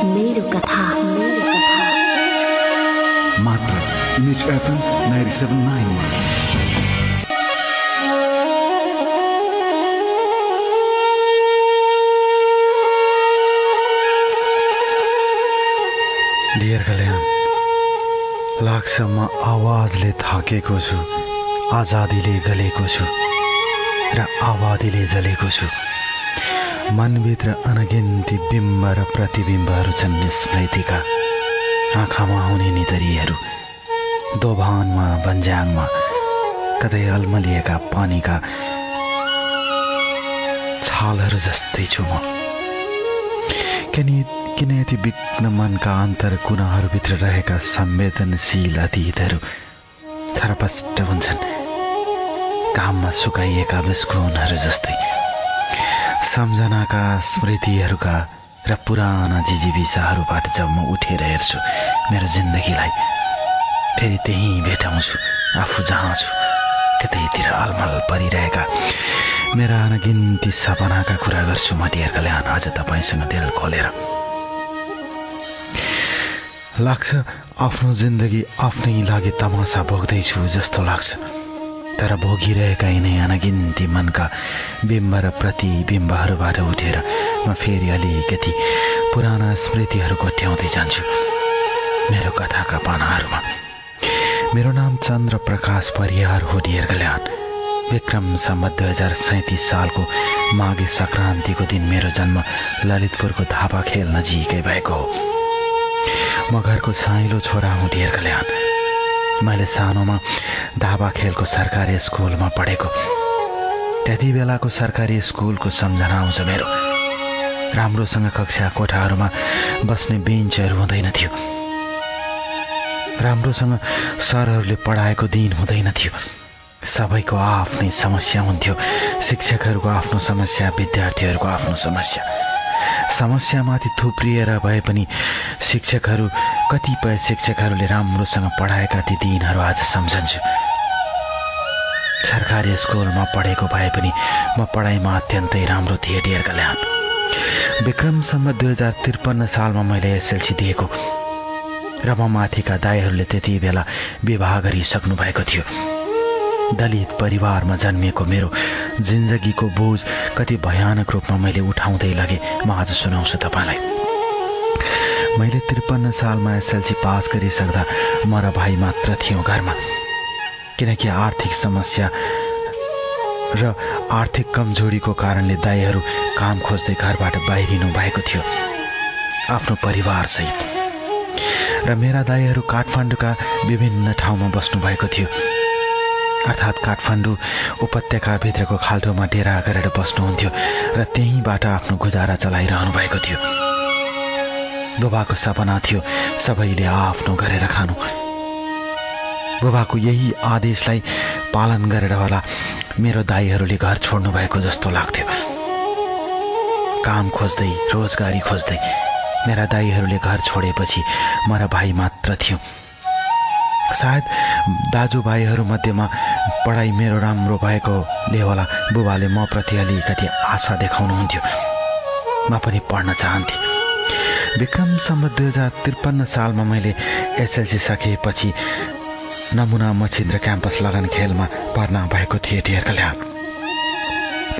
मेरो कथा मात्र इमेज FM 97.9 डियर कल्याण, लाग्छ म आवाजले थाकेको छु, आजादीले गलेको छु र आवादीले जलेको छु। मनभित्र अनगिन्ती बिम्ब र प्रतिबिम्बहरू छन् स्मृतिका, आँखामा आउने निदरीहरू, दोभानमा बन्ज्याङमा कतै अल्मलिएका पानीका छालहरू जस्तै छु म। किन यति विघ्न मनका अन्तर कुनाहरूभित्र रहेका संवेदनशील अतीतहरू छरपष्ट हुन्छन्, घाममा सुकाइएका बिस्कुनहरू जस्तै। सम्झनाका स्मृतिहरूका र पुराना जिजीविसाहरूबाट जब म उठेर हेर्छु मेरो जिन्दगीलाई, फेरि त्यहीँ भेटाउँछु आफू जहाँ छु, कतैतिर अलमल परिरहेका मेरा अनगिन्ती सपनाका कुरा गर्छु म। डियर कल्याण, आज तपाईँसँग दिल खोलेर। लाग्छ आफ्नो जिन्दगी आफ्नै लागि तमासा भोग्दैछु जस्तो लाग्छ, तर भोगिरहेका यिनै अनगिन्ती मनका बिम्ब र प्रतिबिम्बहरूबाट उठेर म फेरि अलिकति पुराना स्मृतिहरू कोट्याउँदै जान्छु मेरो कथाका पानाहरूमा। मेरो नाम चन्द्र प्रकाश परियार हो। डियर कल्याण, विक्रम सम्वत 2037 सालको माघे संक्रान्तिको दिन मेरो जन्म ललितपुरको धापा खेल नजिकै भएको हो। म घरको साइलो छोरा हुँ। डियर कल्याण, मैले सानोमा धापा खेलको सरकारी स्कुलमा पढेको। त्यति बेलाको सरकारी स्कुलको सम्झना आउँछ मेरो। राम्रोसँग कक्षा कोठाहरूमा बस्ने बेन्चहरू हुँदैन थियो, राम्रोसँग सरहरूले पढाएको दिन हुँदैन थियो। सबैको आफ्नै समस्या हुन्थ्यो, शिक्षकहरूको आफ्नो समस्या, विद्यार्थीहरूको आफ्नो समस्या। समस्यामाथि थुप्रिएर भए पनि कतिपय शिक्षकहरूले राम्रोसँग पढाएका ती दिनहरू आज सम्झन्छु। सरकारी स्कुलमा पढेको भए पनि म पढाइमा अत्यन्तै राम्रो थिएँ। डियर कल्याण, विक्रम सम्वत 2053 सालमा मैले एसएलसी दिएको र म माथिका दाइहरूले त्यति बेला विवाह गरिसक्नु भएको थियो। दलित परिवारमा जन्मिएको मेरो जिन्दगीको बोझ कति भयानक रूपमा मैले उठाउँदै लगे म आज सुनाउँछु तपाईँलाई। मैले 53 सालमा एसएलसी पास गरिसक्दा म र भाइ मात्र थियौँ घरमा, किनकि आर्थिक समस्या र आर्थिक कमजोरीको कारणले दाइहरू काम खोज्दै घरबाट बाहिरिनु भएको थियो आफ्नो परिवारसहित। र मेरा दाइहरू काठमाडौँका विभिन्न ठाउँमा बस्नु भएको थियो, अर्थात् काठमाडौँ उपत्यकाभित्रको खाल्टोमा डेरा गरेर बस्नुहुन्थ्यो र त्यहीँबाट आफ्नो गुजारा चलाइरहनु भएको थियो। बुबाको सपना थियो सबैले आफ्नो गरेर खानु। बुबाको यही आदेशलाई पालन गरेर होला मेरो दाइहरूले घर छोड्नु भएको जस्तो लाग्थ्यो। काम खोज्दै, रोजगारी खोज्दै मेरा दाइहरूले घर छोडेपछि म र भाइ मात्र थियौँ। सायद दाजुभाइहरू मध्येमा पढाइ मेरो राम्रो भएकोले होला बुबाले म प्रति अलिकति आशा देखाउनुहुन्थ्यो। म पनि पढ्न चाहन्थेँ। विक्रम सम्वत 2053 सालमा मैले एसएलसी सकेपछि नमुना मछिन्द्र क्याम्पस लगन खेलमा भर्ना भएको थिएँ। डियर कल्याण,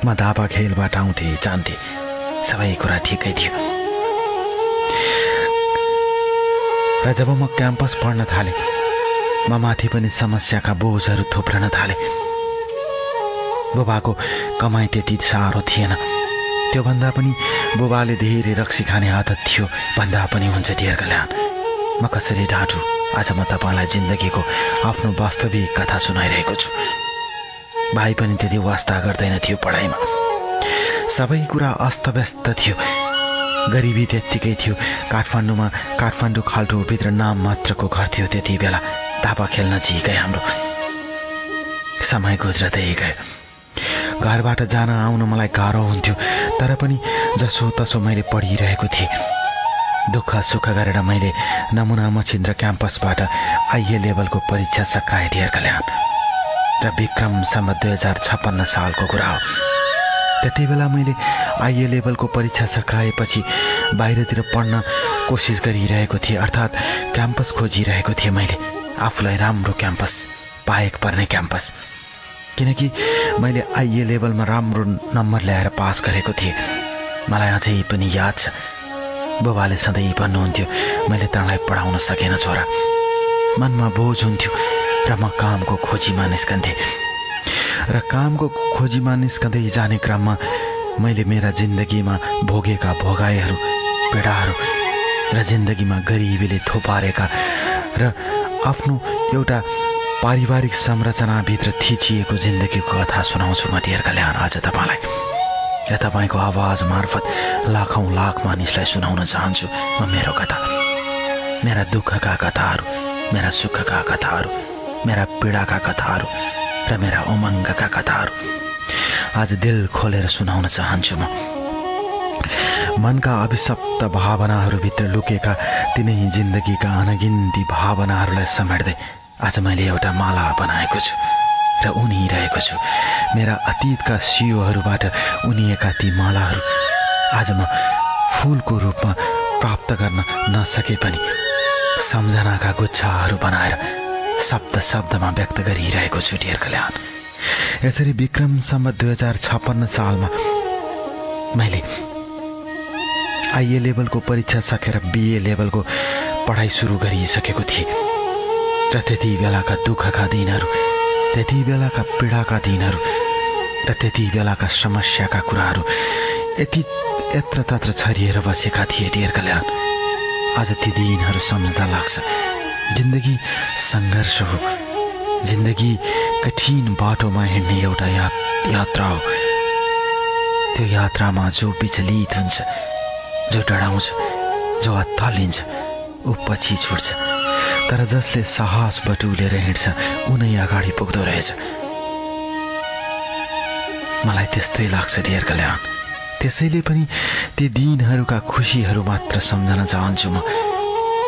म धापा खेलबाट आउँथेँ जान्थेँ, सबै कुरा ठिकै थियो। र जब म क्याम्पस पढ्न थालेँ म माथि पनि समस्याका बोझहरू थुप्रन थाले। बुबाको कमाइ त्यति साह्रो थिएन, त्योभन्दा पनि बुबाले धेरै रक्सी खाने आदत थियो भन्दा पनि हुन्छ। डियर कल्याण, म कसरी ढाँटु, आज म तपाईँलाई जिन्दगीको आफ्नो वास्तविक कथा सुनाइरहेको छु। भाइ पनि त्यति वास्ता गर्दैन थियो पढाइमा, सबै कुरा अस्तव्यस्त थियो। गरिबी त्यत्तिकै थियो। काठमाडौँ खाल्टोभित्र नाम मात्रको घर थियो त्यति बेला। धापा खेल्न नजिकै हाम्रो समय गुज्रदै गयो। घरबाट जान आउन मलाई गाह्रो हुन्थ्यो, तर पनि जसो तसो मैले पढिरहेको थिएँ। दुःख सुख गरेर मैले नमुना मछिन्द्र क्याम्पसबाट आइए लेभलको परीक्षा सकाएँ। डियर कल्याण, र विक्रम सम्वत 2056 सालको कुरा हो। त्यति बेला मैले आइए लेभलको परीक्षा सकाएपछि बाहिरतिर पढ्न कोसिस गरिरहेको थिएँ, अर्थात् क्याम्पस खोजिरहेको थिएँ मैले, आफूलाई राम्रो क्याम्पस, पाएको पर्ने क्याम्पस। किनकि मैले आइए लेभलमा राम्रो नम्बर ल्याएर पास गरेको थिएँ। मलाई अझै पनि याद छ, बुबाले सधैँ भन्नुहुन्थ्यो, मैले तँलाई पढाउन सकेन छोरा। मनमा बोझ हुन्थ्यो र म कामको खोजीमा निस्कन्थेँ। र कामको खोजीमा निस्कँदै जाने क्रममा मैले मेरा जिन्दगीमा भोगेका भोगाइहरू, पीडाहरू र जिन्दगीमा गरिबीले थोपारेका र आफ्नो एउटा पारिवारिक संरचनाभित्र थिचिएको जिन्दगीको कथा सुनाउँछु म डियर कल्याण आज तपाईँलाई। र तपाईँको आवाज मार्फत लाखौं लाख मानिसलाई सुनाउन चाहन्छु म मेरो कथा, मेरा दुःखका कथाहरू, मेरा सुखका कथाहरू, मेरा पीडाका कथाहरू र मेरा उमङ्गका कथाहरू आज दिल खोलेर सुनाउन चाहन्छु म। मनका अभिशप्त भावनाहरूभित्र लुकेका तिनै जिन्दगीका अनगिन्ती भावनाहरूलाई समेट्दै आज मैले एउटा माला बनाएको छु र उनिरहेको छु। मेरा अतीतका सियोहरूबाट उनिएका ती मालाहरू आज म फूलको रूपमा प्राप्त गर्न नसके पनि सम्झनाका गुच्छाहरू बनाएर शब्द शब्दमा व्यक्त गरिरहेको छु डियर कल्याण। यसरी विक्रम सम्वत 2056 सालमा मैले आइए लेभलको परीक्षा सकेर बिए लेभलको पढाइ सुरु गरिसकेको थिएँ। र त्यति बेलाका दुःखका दिनहरू, त्यति बेलाका पीडाका दिनहरू र त्यति बेलाका समस्याका कुराहरू यत्र तत्र छरिएर बसेका थिए डियर कल्याण। आज ती दिनहरू सम्झदा लाग्छ जिन्दगी सङ्घर्ष हो, जिन्दगी कठिन बाटोमा हिँड्ने एउटा यात्रा हो। त्यो यात्रामा जो विचलित हुन्छ, जो डराउँछ, जो अत्तालिन्छ ऊ पछि छुट्छ, तर जसले साहस बटुलेर हिँड्छ उनै अगाडि पुग्दो रहेछ। मलाई त्यस्तै लाग्छ डियर कल्याण। त्यसैले पनि ती दिनहरूका खुसीहरू मात्र सम्झन चाहन्छु म।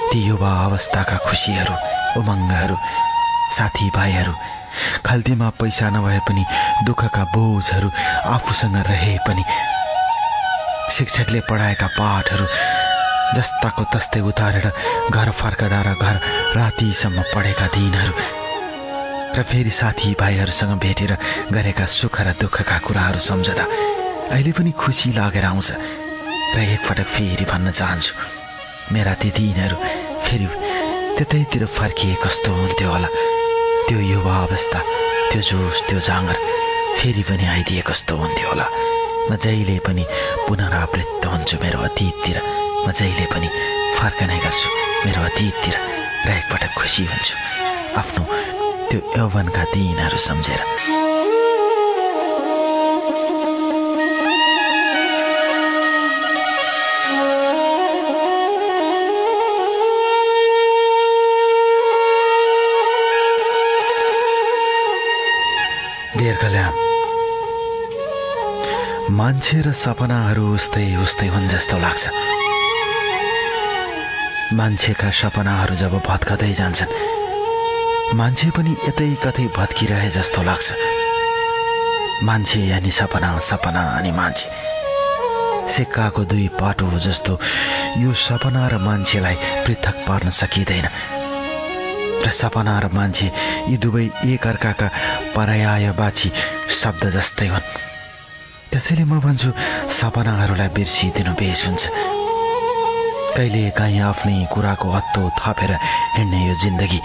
ती युवा अवस्थाका खुसीहरू, उमङ्गहरू, साथीभाइहरू, खल्तीमा पैसा नभए पनि दुःखका बोझहरू आफूसँग रहे पनि शिक्षकले पढाएका पाठहरू जस्ताको तस्तै उतारेर घर फर्कदा र घर रातिसम्म पढेका दिनहरू र फेरि साथीभाइहरूसँग भेटेर गरेका सुख र दुःखका कुराहरू सम्झदा अहिले पनि खुसी लागेर आउँछ। र एकपटक फेरि भन्न चाहन्छु, मेरा ती दिनहरू फेरि त्यतैतिर फर्किए कस्तो हुन्थ्यो होला। त्यो युवा अवस्था, त्यो जोस, त्यो जाँगर फेरि पनि आइदिए कस्तो हुन्थ्यो होला। म जहिले पनि पुनरावृत्त हुन्छु मेरो अतीततिर, म जहिले पनि फर्कने गर्छु मेरो अतीततिर र एकपटक खुसी हुन्छु आफ्नो त्यो यौवनका दिनहरू सम्झेर। डियर कल्याण, मान्छे र सपनाहरू उस्तै उस्तै हुन् जस्तो लाग्छ। मान्छेका सपनाहरू जब भत्कदै जान्छन्, मान्छे पनि यतै कतै भत्किरहे जस्तो लाग्छ। मान्छे अनि सपना, सपना अनि मान्छे सिक्काको दुई पाटो जस्तो यो सपना र मान्छेलाई पृथक पार्न सकिँदैन। र सपना र मान्छे यी दुवै एकअर्काका पर्यायवाची शब्द जस्तै हुन्। त्यसैले म भन्छु सपनाहरूलाई बिर्सिदिनु बेस हुन्छ। कहिले काहीँ आफ्नै कुराको हत्तो थपेर हिँड्ने यो जिन्दगी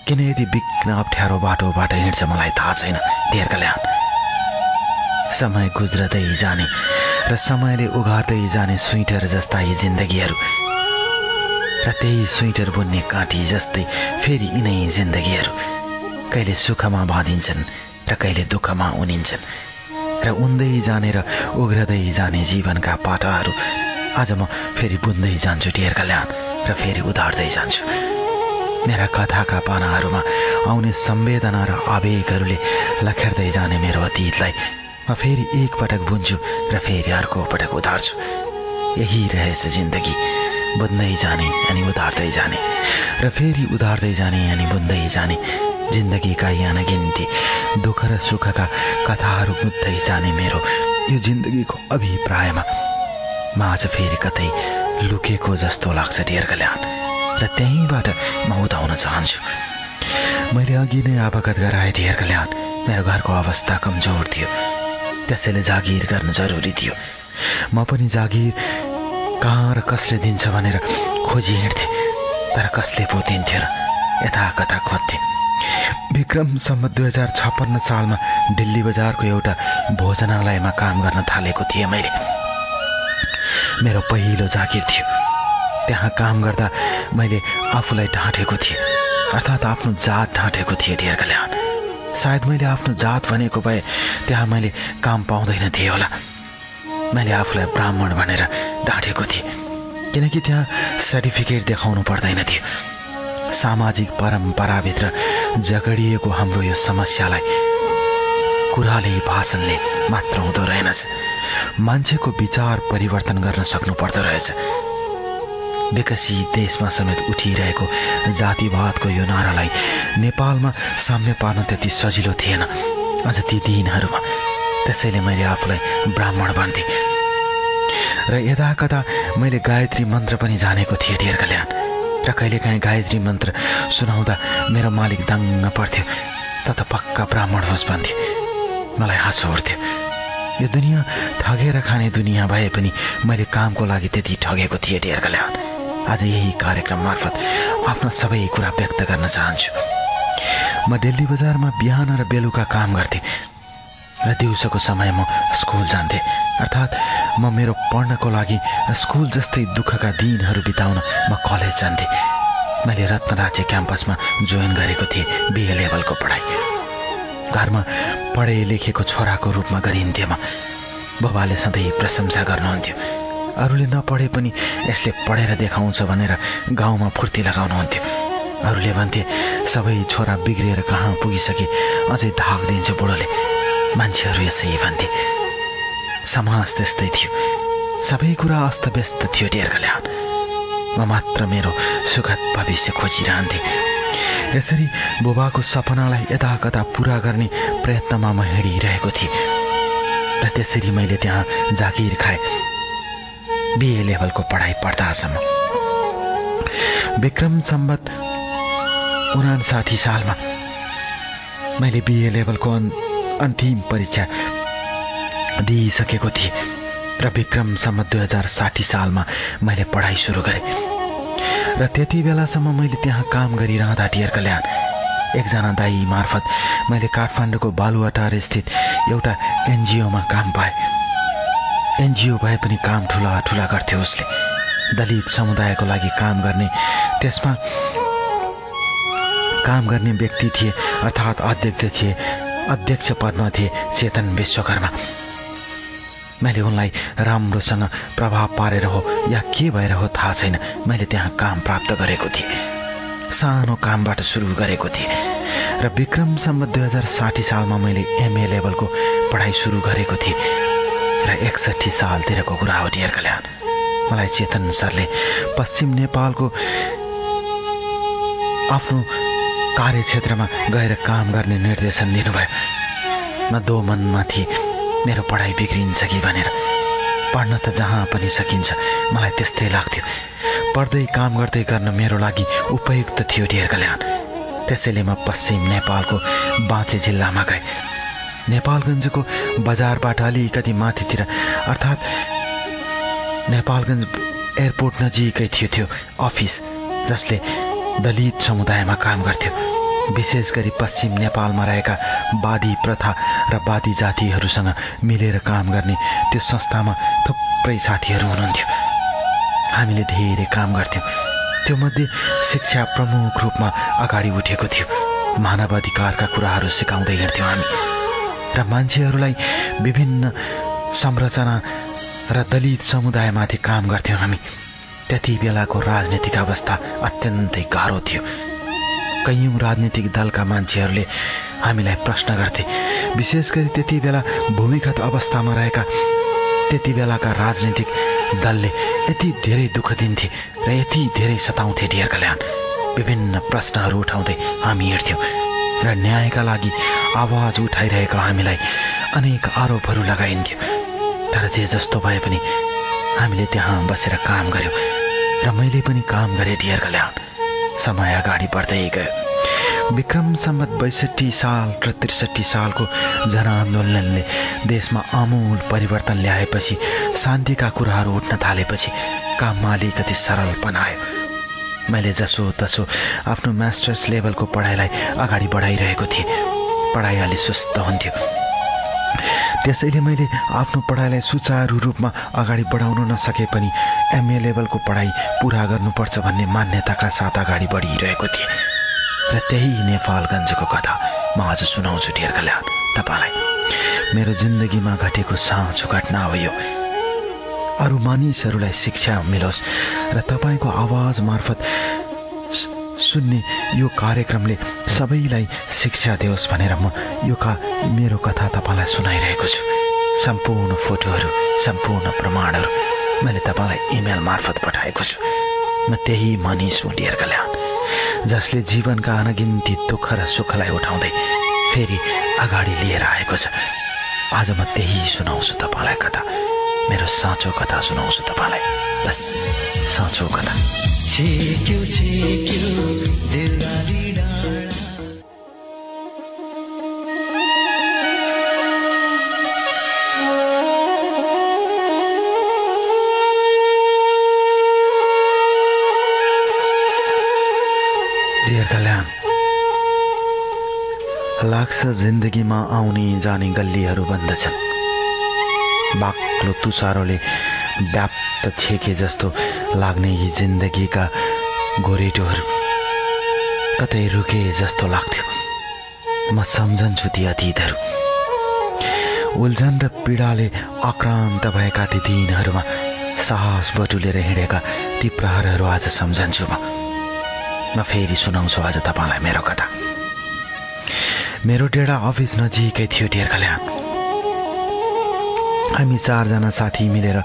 किन यति बिग्न अप्ठ्यारो बाटोबाट हिँड्छ मलाई थाहा छैन डियर कल्याण। समय गुज्रदै जाने र समयले उघार्दै जाने स्वेटर जस्ता यी जिन्दगीहरू र त्यही स्वेटर बुन्ने काँटी जस्तै फेरि यिनै जिन्दगीहरू कहिले सुखमा बाँधिन्छन् र कहिले दुःखमा उनिन्छन्। र उन्दै जाने र उघ्रदै जाने जीवनका पाटाहरू आज म फेरि बुन्दै जान्छु डियर कल्याण र फेरि उधार्दै जान्छु। मेरा कथाका पानाहरूमा आउने संवेदना र आवेगहरूले लखेर्दै जाने मेरो अतीतलाई म फेरि एकपटक बुन्छु र फेरि अर्को पटक उधार्छु। यही रहेछ जिन्दगी, बुन्दै जाने अनि उधार्दै जाने र फेरि उधार्दै जाने अनि बुन्दै जाने। जिन्दगीका यी अनगिन्ती दुःख र सुखका कथाहरू बुझ्दै जाने मेरो यो जिन्दगीको अभिप्रायमा म आज फेरि कतै लुकेको जस्तो लाग्छ डियर कल्याण, र त्यहीँबाट म उदाउन चाहन्छु। मैले अघि नै अवगत गराएँ डियर कल्याण, मेरो घरको अवस्था कमजोर थियो, त्यसैले जागिर गर्न जरुरी थियो। म पनि जागिर कहाँ र कसले दिन्छ भनेर खोजी हिँड्थेँ, तर कसले पो दिन्थ्यो र यता कता खोज्थेँ। विक्रम सम्वत 2056 सालमा दिल्ली बजारको एउटा भोजनालयमा काम गर्न थालेको थिएँ मैले। मेरो पहिलो जागिर थियो। त्यहाँ काम गर्दा मैले आफूलाई ढाँटेको थिएँ, अर्थात् आफ्नो जात ढाँटेको थिएँ डियर कल्याण। सायद मैले आफ्नो जात भनेको भए त्यहाँ मैले काम पाउँदैन थिएँ होला। मैले आफूलाई ब्राह्मण भनेर ढाँटेको थिएँ, किनकि त्यहाँ सर्टिफिकेट देखाउनु पर्दैन थियो। सामाजिक परम्पराभित्र जगडिएको हाम्रो यो समस्यालाई कुराले भाषणले मात्र हुँदो रहेनछ, मान्छेको विचार परिवर्तन गर्न सक्नु पर्दो रहेछ। विकसित देशमा समेत उठिरहेको जातिवादको यो नारालाई नेपालमा साम्य पार्न त्यति सजिलो थिएन अझ ती दिनहरूमा। त्यसैले मैले आफूलाई ब्राह्मण भन्थे र यदा कदा मैले गायत्री मन्त्र पनि जानेको थिएँ डियर कल्याण। र कहिलेकाहीँ गायत्री मन्त्र सुनाउँदा मेरो मालिक दङ्ग पर्थ्यो, त पक्का ब्राह्मण होस् भन्थ्यो। मलाई हाँसो उठ्थ्यो। यो दुनियाँ ठगेर खाने दुनियाँ भए पनि मैले कामको लागि त्यति ठगेको थिएँ डियर कल्याण। आज यही कार्यक्रम मार्फत आफ्ना सबै कुरा व्यक्त गर्न चाहन्छु। म दिल्ली बजारमा बिहान र बेलुका काम गर्थेँ र दिउँसोको समय म स्कुल जान्थेँ, अर्थात् म मेरो पढ्नको लागि स्कुल जस्तै दुःखका दिनहरू बिताउन म कलेज जान्थेँ। मैले रत्नराज्य क्याम्पसमा जोइन गरेको थिएँ बिए लेभलको पढाइ। घरमा पढे लेखेको छोराको रूपमा गरिन्थेँ म। बुबाले सधैँ प्रशंसा गर्नुहुन्थ्यो। अरूले नपढे पनि यसले पढेर देखाउँछ भनेर गाउँमा फुर्ती लगाउनुहुन्थ्यो। अरूले भन्थे सबै छोरा बिग्रिएर कहाँ पुगिसके, अझै धाक दिन्छ बुढोले। मान्छेहरू यसै भन्थे। समाज त्यस्तै थियो, सबै कुरा अस्तव्यस्त थियो डियर कल्याण। म मात्र मेरो सुखद भविष्य खोजिरहन्थेँ। यसरी बुबाको सपनालाई यता कता पुरा गर्ने प्रयत्नमा म हिँडिरहेको थिएँ र त्यसरी मैले त्यहाँ जागिर खाएँ बिए लेभलको पढाइ पढ्दासम्म। विक्रम सम्वत 59 सालमा मैले बिए लेभलको अन्तिम परीक्षा दिइसकेको थिएँ र विक्रम सम्वत 2060 सालमा मैले पढाइ सुरु गरेँ। र त्यति बेलासम्म मैले त्यहाँ काम गरिरहँदा डियर कल्याण एकजना दाई मार्फत मैले काठमाडौँको बालुवाटार स्थित एउटा एनजिओमा काम पाएँ। एनजिओ भए पनि काम ठुला ठुला गर्थ्यो उसले। दलित समुदायको लागि काम गर्ने, त्यसमा काम गर्ने व्यक्ति थिए, अर्थात् अध्यक्ष पदमा थिए चेतन विश्वकर्मा। मैले उनलाई राम्रोसँग प्रभाव पारेर हो या के भएर हो थाहा छैन, मैले त्यहाँ काम प्राप्त गरेको थिएँ। सानो कामबाट सुरु गरेको थिएँ र विक्रम सम्वत 2060 सालमा मैले एमए लेभलको पढाइ सुरु गरेको थिएँ र 61 सालतिरको कुरा हो डियर कल्याण। मलाई चेतन सरले पश्चिम नेपालको आफ्नो कार्यक्षेत्रमा गएर काम गर्ने निर्देशन दिनुभयो। म दोमनमा थिएँ, मेरो पढाइ बिग्रिन्छ कि भनेर। पढ्न त जहाँ पनि सकिन्छ, मलाई त्यस्तै लाग्थ्यो। पढ्दै काम गर्दै गर्न मेरो लागि उपयुक्त थियो डियर कल्याण। त्यसैले म पश्चिम नेपालको बाँके जिल्लामा गएँ। नेपालगञ्जको बजारबाट अलिकति माथितिर, अर्थात् नेपालगञ्ज एयरपोर्ट नजिकै थियो अफिस, जसले दलित समुदायमा काम गर्थ्यो। विशेष गरी पश्चिम नेपालमा रहेका वादी प्रथा र वादी जातिहरूसँग मिलेर काम गर्ने त्यो संस्थामा थुप्रै साथीहरू हुनुहुन्थ्यो। हामीले धेरै काम गर्थ्यौँ। त्यो मध्ये शिक्षा प्रमुख रूपमा अगाडि उठेको थियो। मानव अधिकारका कुराहरू सिकाउँदै हिँड्थ्यौँ हामी र मान्छेहरूलाई विभिन्न संरचना र दलित समुदायमाथि काम गर्थ्यौँ हामी। त्यति बेलाको राजनीतिक अवस्था अत्यन्तै गाह्रो थियो। कैयौँ राजनीतिक दलका मान्छेहरूले हामीलाई प्रश्न गर्थे। विशेष गरी त्यति बेला भूमिगत अवस्थामा रहेका त्यति बेलाका राजनीतिक दलले यति धेरै दुःख दिन्थे र यति धेरै सताउँथे डियर कल्याण। विभिन्न प्रश्नहरू उठाउँदै हामी हिँड्थ्यौँ र न्यायका लागि आवाज उठाइरहेका हामीलाई अनेक आरोपहरू लगाइन्थ्यो। तर जे जस्तो भए पनि हामीले त्यहाँ बसेर काम गर्यौँ र मैले पनि काम गरेँ डियर कल्याण। समय अगाडि बढ्दै गयो। विक्रम सम्वत 62 साल र 63 सालको जनआन्दोलनले देशमा आमूल परिवर्तन ल्याएपछि, शान्तिका कुराहरू उठ्न थालेपछि काममा अलिकति सरलपन आयो। मैले जसो तसो आफ्नो मास्टर्स लेभलको पढाइलाई अगाडि बढाइरहेको थिएँ। पढाइ अलि सुस्त हुन्थ्यो, त्यसैले मैले आफ्नो पढाइलाई सुचारू रूपमा अगाडि बढाउन नसके पनि एमए लेभलको पढाइ पुरा गर्नुपर्छ भन्ने मान्यताका साथ अगाडि बढिरहेको थिएँ। र त्यही नेपालगञ्जको कथा म आज सुनाउँछु डियर कल्याण तपाईँलाई। मेरो जिन्दगीमा घटेको साँचो घटना हो यो। अरू मानिसहरूलाई शिक्षा मिलोस् र तपाईँको आवाज मार्फत सुन्ने यो कार्यक्रमले सबैलाई शिक्षा दियोस् भनेर म मेरो कथा तपाईँलाई सुनाइरहेको छु। सम्पूर्ण फोटोहरू, सम्पूर्ण प्रमाणहरू मैले तपाईँलाई इमेल मार्फत पठाएको छु। म त्यही मानिस हुँ डियर कल्याण, जसले जीवनका अनगिन्ती दुःख र सुखलाई उठाउँदै फेरि अगाडि लिएर आएको छ। आज म त्यही सुनाउँछु तपाईँलाई कथा, मेरो साँचो कथा सुनाउँछु तपाईँलाई। बस साँचो कथा। डियर कल्याण, लाग्छ जिन्दगीमा आउने जाने गल्लीहरू बन्दछन्। बाक्लो तुसारोले व्याप्त छेके जस्तो लाग्ने यी जिन्दगीका गोरेटोहरू कतै रुके जस्तो लाग्थ्यो। म सम्झन्छु ती अतीतहरू। उल्झन र पीडाले आक्रान्त भएका ती दिनहरूमा साहस बटुलेर हिँडेका ती प्रहरहरू आज सम्झन्छु म फेरि सुनाउँछु आज तपाईँलाई मेरो कथा। मेरो डेढा अफिस नजिकै थियो डियर कल्याण। हामी 4 जना साथी मिलेर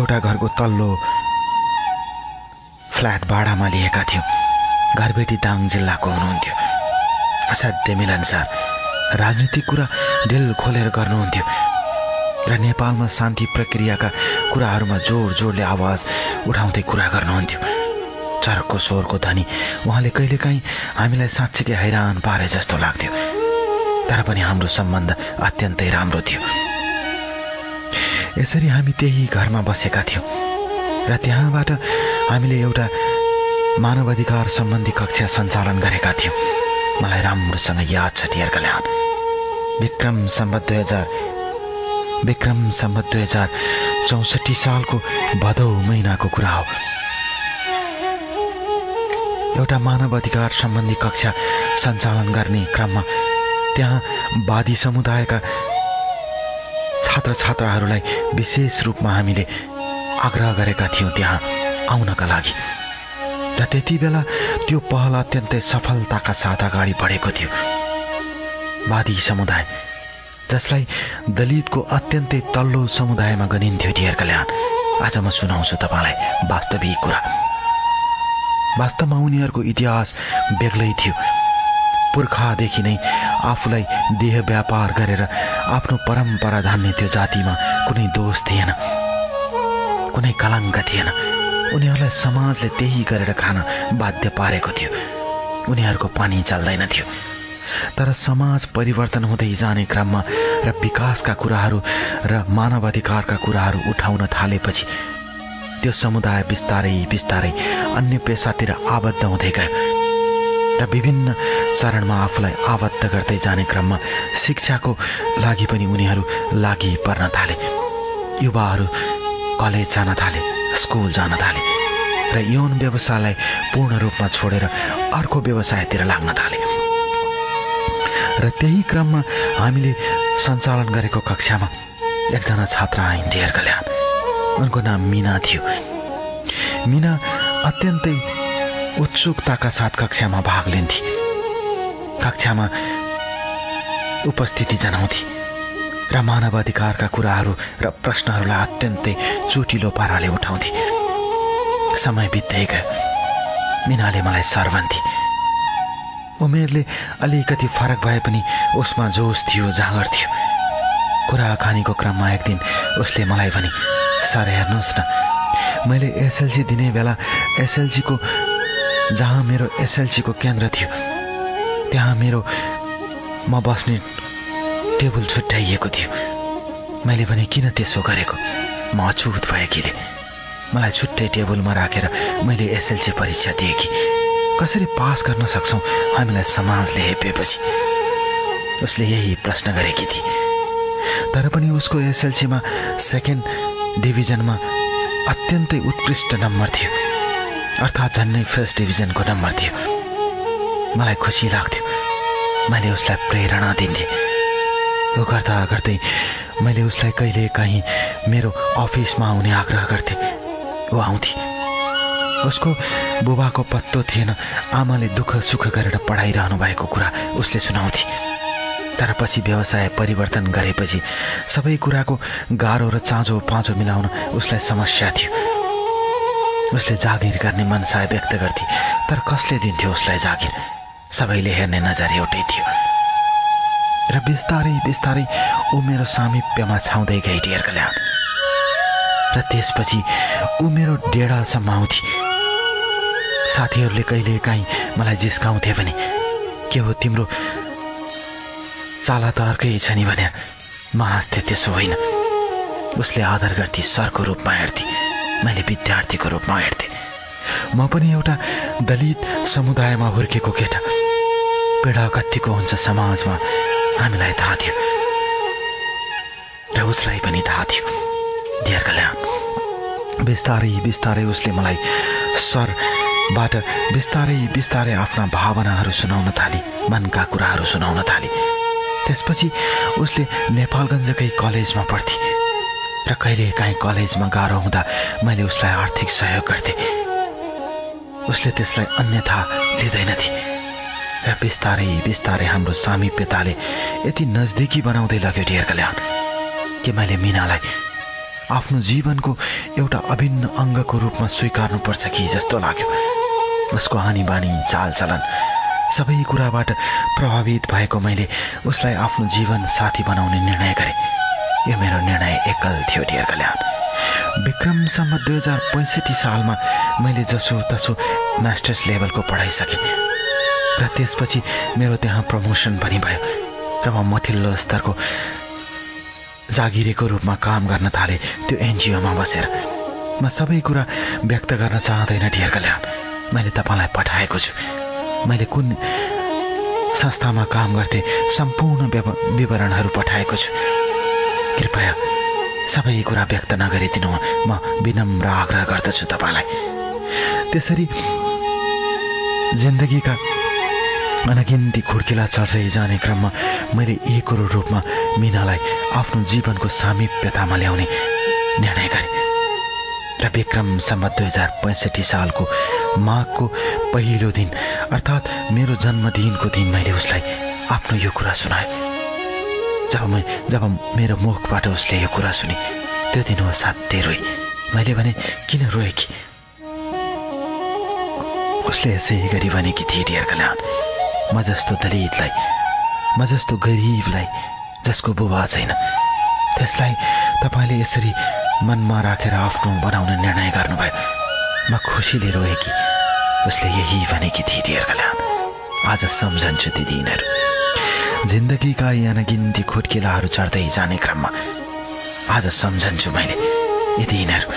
एउटा घरको तल्लो फ्ल्याट भाडामा लिएका थियौँ। घरबेटी दाङ जिल्लाको हुनुहुन्थ्यो। असाध्य मिलनसार, राजनीतिक कुरा दिल खोलेर गर्नुहुन्थ्यो र नेपालमा शान्ति प्रक्रियाका कुराहरूमा जोड जोडले आवाज उठाउँदै कुरा गर्नुहुन्थ्यो। चर्को स्वरको धनी उहाँले कहिलेकाहीँ हामीलाई साँच्चीकै हैरान पारे जस्तो लाग्थ्यो। तर पनि हाम्रो सम्बन्ध अत्यन्तै राम्रो थियो। यसरी हामी त्यही घरमा बसेका थियौँ र त्यहाँबाट हामीले एउटा मानवाधिकार सम्बन्धी कक्षा सञ्चालन गरेका थियौँ। मलाई राम्रोसँग याद छ डियर कल्याण। विक्रम सम्वत 2064 सालको भदौ महिनाको कुरा हो। एउटा मानवाधिकार सम्बन्धी कक्षा सञ्चालन गर्ने क्रममा त्यहाँ वादी समुदायका छात्र छात्राहरूलाई विशेष रूपमा हामीले आग्रह गरेका थियौँ त्यहाँ आउनका लागि। र त्यति बेला त्यो पहल अत्यन्तै सफलताका साथ अगाडि बढेको थियो। वादी समुदाय, जसलाई दलितको अत्यन्तै तल्लो समुदायमा गनिन्थ्यो डियर कल्याण, आज म सुनाउँछु तपाईँलाई वास्तविक कुरा। वास्तवमा उनीहरूको इतिहास बेग्लै थियो। पुर्खादेखि नै आफूलाई देह व्यापार गरेर आफ्नो परम्परा धान्ने त्यो जातिमा कुनै दोष थिएन, कुनै कलङ्क थिएन। उनीहरूलाई समाजले त्यही गरेर खान बाध्य पारेको थियो। उनीहरूको पानी चल्दैन थियो। तर समाज परिवर्तन हुँदै जाने क्रममा र विकासका कुराहरू र मानवाधिकारका कुराहरू उठाउन थालेपछि त्यो समुदाय बिस्तारै बिस्तारै अन्य पेसातिर आबद्ध हुँदै गयो र विभिन्न चरणमा आफूलाई आबद्ध गर्दै जाने क्रममा शिक्षाको लागि पनि उनीहरू लागि पर्न थाले। युवाहरू कलेज जान थाले, स्कुल जान थाले र यौन व्यवसायलाई पूर्ण रूपमा छोडेर अर्को व्यवसायतिर लाग्न थाले। र त्यही क्रममा हामीले सञ्चालन गरेको कक्षामा एकजना छात्रा आइन् डियर कल्याण। उनको नाम मीना थियो। मीना अत्यन्तै उत्सुकताका साथ कक्षामा भाग लिन्थे, कक्षामा उपस्थिति जनाउँथे र मानवाधिकारका कुराहरू र प्रश्नहरूलाई अत्यन्तै चोटिलो पाराले उठाउँथे। समय बित्दै गयो। मीनाले मलाई सर भन्थे। उमेरले अलिकति फरक भए पनि उसमा जोस थियो, जाँगर थियो। कुराकानीको क्रममा एक दिन उसले मलाई भने, सर हेर्नुहोस् न, मैले एसएलसी दिने बेला एसएलसीको जहाँ मेरो एसएलसीको केन्द्र थियो त्यहाँ मेरो म बस्ने टेबल छुट्याइएको थियो। मैले भने किन त्यसो गरेको, म अछुत भएकीले मलाई छुट्टै टेबलमा राखेर मैले एसएलसी परीक्षा दिएँ कि कसरी पास गर्न सक्छौँ हामीलाई समाजले हेपेपछि। उसले यही प्रश्न गरेकी थिए। तर पनि उसको एसएलसीमा सेकेन्ड डिभिजनमा अत्यन्तै उत्कृष्ट नम्बर थियो, अर्थात् झन्नै फर्स्ट डिभिजनको नम्बर थियो। मलाई खुसी लाग्थ्यो, मैले उसलाई प्रेरणा दिन्थेँ। यो गर्दा गर्दै मैले उसलाई कहिले काहीँ मेरो अफिसमा आउने आग्रह गर्थेँ। ऊ आउँथे। उसको बुबाको पत्तो थिएन, आमाले दुःख सुख गरेर पढाइरहनु भएको कुरा उसले सुनाउँथे। तर पछि व्यवसाय परिवर्तन गरेपछि सबै कुराको गाह्रो र चाँजो पाँचो मिलाउन उसलाई समस्या थियो। उसले जागिर गर्ने मनसा व्यक्त गर्थे, तर कसले दिन्थ्यो उसलाई जागिर? सबैले हेर्ने नजर एउटै थियो। र बिस्तारै बिस्तारै ऊ मेरो सामिप्यमा छाउँदै गई डियर कल्याण। र त्यसपछि ऊ मेरो डेढासम्म आउँथे। साथीहरूले कहिले काहीँ मलाई जिस्काउँथे भने के हो तिम्रो चाला त अर्कै छ नि भने म हाँस्थेँ। त्यसो होइन। उसले आदर गर्थे, सरको रूपमा हेर्थे, मैले विद्यार्थीको रूपमा हेर्थेँ। म पनि एउटा दलित समुदायमा हुर्केको केटा। पीडा कतिको हुन्छ समाजमा हामीलाई थाहा थियो र उसलाई पनि थाहा थियो डियर कल्याण। बिस्तारै बिस्तारै उसले मलाई सरबाट बिस्तारै बिस्तारै आफ्ना भावनाहरू सुनाउन थाली, मनका कुराहरू सुनाउन थाली। त्यसपछि उसले नेपालगञ्जकै कलेजमा पढ्थे र कहिले काहीँ कलेजमा गाह्रो हुँदा मैले उसलाई आर्थिक सहयोग गर्थेँ। उसले त्यसलाई अन्यथा लिँदैनथे र बिस्तारै बिस्तारै हाम्रो सामिप्यताले यति नजदिकी बनाउँदै लग्यो डियर कल्याण कि मैले मिनालाई आफ्नो जीवनको एउटा अभिन्न अङ्गको रूपमा स्वीकार्नुपर्छ कि जस्तो लाग्यो। उसको हानी-बानी, चालचलन सबै कुराबाट प्रभावित भएको मैले उसलाई आफ्नो जीवन साथी बनाउने निर्णय गरेँ। यो मेरो निर्णय एकल थियो डियर कल्याण। विक्रम सम्म 2065 सालमा मैले जसोतसो मास्टर्स लेभलको पढाइ सकेँ र त्यसपछि मेरो त्यहाँ प्रमोसन पनि भयो र म मथिल्लो स्तरको जागिरेको रूपमा काम गर्न थालेँ त्यो एनजिओमा बसेर। म सबै कुरा व्यक्त गर्न चाहँदैन डियर कल्याण। मैले तपाईँलाई पठाएको छु। मैले कुन संस्थामा काम गर्थेँ सम्पूर्ण विवरणहरू पठाएको छु। कृपया सबै कुरा व्यक्त नगरिदिनु म विनम्र आग्रह गर्दछु तपाईँलाई। त्यसरी जिन्दगीका अनगिन्ती खुड्किला चढ्दै जाने क्रममा मैले एक रूपमा मिनालाई आफ्नो जीवनको सामिप्यतामा ल्याउने निर्णय गरेँ र विक्रम सम्वत 2065 सालको माघको पहिलो दिन अर्थात् मेरो जन्मदिनको दिन मैले उसलाई आफ्नो यो कुरा सुनाएँ। जब मेरो मुखबाट उसले यो कुरा सुने त्यो दिन ऊ साथै रोइ। मैले भने किन रोए कि? उसले यसै गरी भनेकी थिए डियर कल्याण, म जस्तो दलितलाई, म जस्तो गरिबलाई जसको बुबा छैन त्यसलाई तपाईँले यसरी मनमा राखेर आफ्नो बनाउने निर्णय गर्नुभयो। म खुसीले रोएँ कि उसले यही भनेकी थिए डियर कल्याण। आज सम्झन्छु ती दिनहरू, जिन्दगीका अनगिन्ती खुड्किलाहरू चढ्दै जाने क्रममा आज सम्झन्छु मैले यी दिनहरू।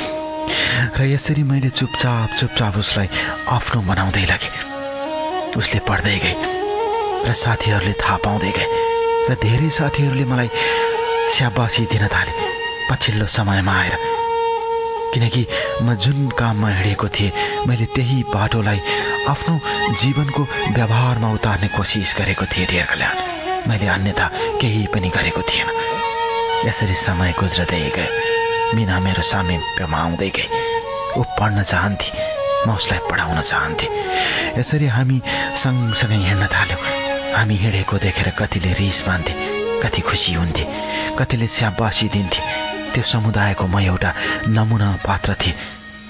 र यसरी मैले चुपचाप उसलाई आफ्नो बनाउँदै लगेँ। उसले पढ्दै गए र साथीहरूले थाहा पाउँदै गए र धेरै साथीहरूले मलाई स्याबासी दिन थाले पछिल्लो समयमा आएर। किनकि म जुन काममा हिँडेको थिएँ मैले त्यही बाटोलाई आफ्नो जीवनको व्यवहारमा उतार्ने कोसिस गरेको थिएँ डियर कल्याण। मैले अन्यथा केही पनि गरेको थिएन। यसरी समय गुज्रदै गयो। मिना मेरो सामिप्यमा आउँदै गए। ऊ पढ्न चाहन्थे, म उसलाई पढाउन चाहन्थेँ। यसरी हामी सँगसँगै हिँड्न थाल्यौँ। हामी हिँडेको देखेर कतिले रिस मान्थे, कति खुसी हुन्थे, कतिले स्याबासी दिन्थे। त्यो समुदायको म एउटा नमुना पात्र थिएँ।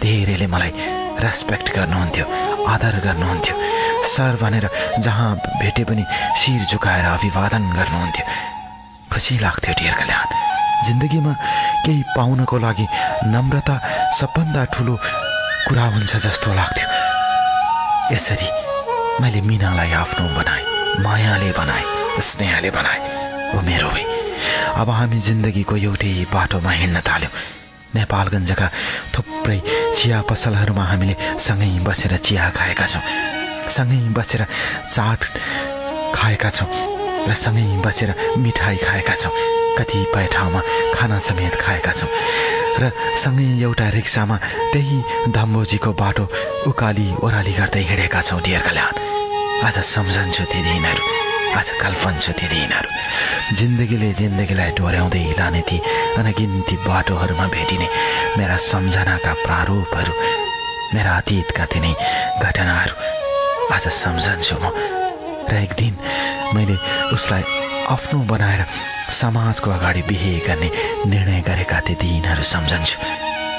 धेरैले मलाई रेस्पेक्ट गर्नुहुन्थ्यो, आदर गर्नुहुन्थ्यो। सर भनेर जहाँ भेटे पनि शिर झुकाएर अभिवादन गर्नुहुन्थ्यो। खुसी लाग्थ्यो डियर कल्याण। जिन्दगीमा केही पाउनको लागि नम्रता सबभन्दा ठुलो कुरा हुन्छ जस्तो लाग्थ्यो। यसरी मैले मीनालाई आफ्नो बनाएँ, मायाले बनाएँ, स्नेहले बनाएँ। ऊ मेरो भई। अब हामी जिन्दगीको एउटै बाटोमा हिँड्न थाल्यौँ। नेपालगञ्जका थुप्रै चिया पसलहरूमा हामीले सँगै बसेर चिया खाएका छौँ, सँगै बसेर चाट खाएका छौँ र सँगै बसेर मिठाई खाएका छौँ। कतिपय ठाउँमा खाना समेत खाएका छौँ र सँगै एउटा रिक्सामा त्यही धम्बोजीको बाटो उकाली ओह्राली गर्दै हिँडेका छौँ। डियर कल्याण, आज सम्झन्छु ती दिनहरू, आज कल्पन्छु ती दिनहरू। जिन्दगीलाई डोर्याउँदै लाने ती अनगिन्ती बाटोहरूमा भेटिने मेरा सम्झनाका प्रारूपहरू, मेरा अतीतका तिनै घटनाहरू आज सम्झन्छु म। र एक दिन मैले उसलाई आफ्नो बनाएर समाजको अगाडि बिहे गर्ने निर्णय गरेका ती दिनहरू सम्झन्छु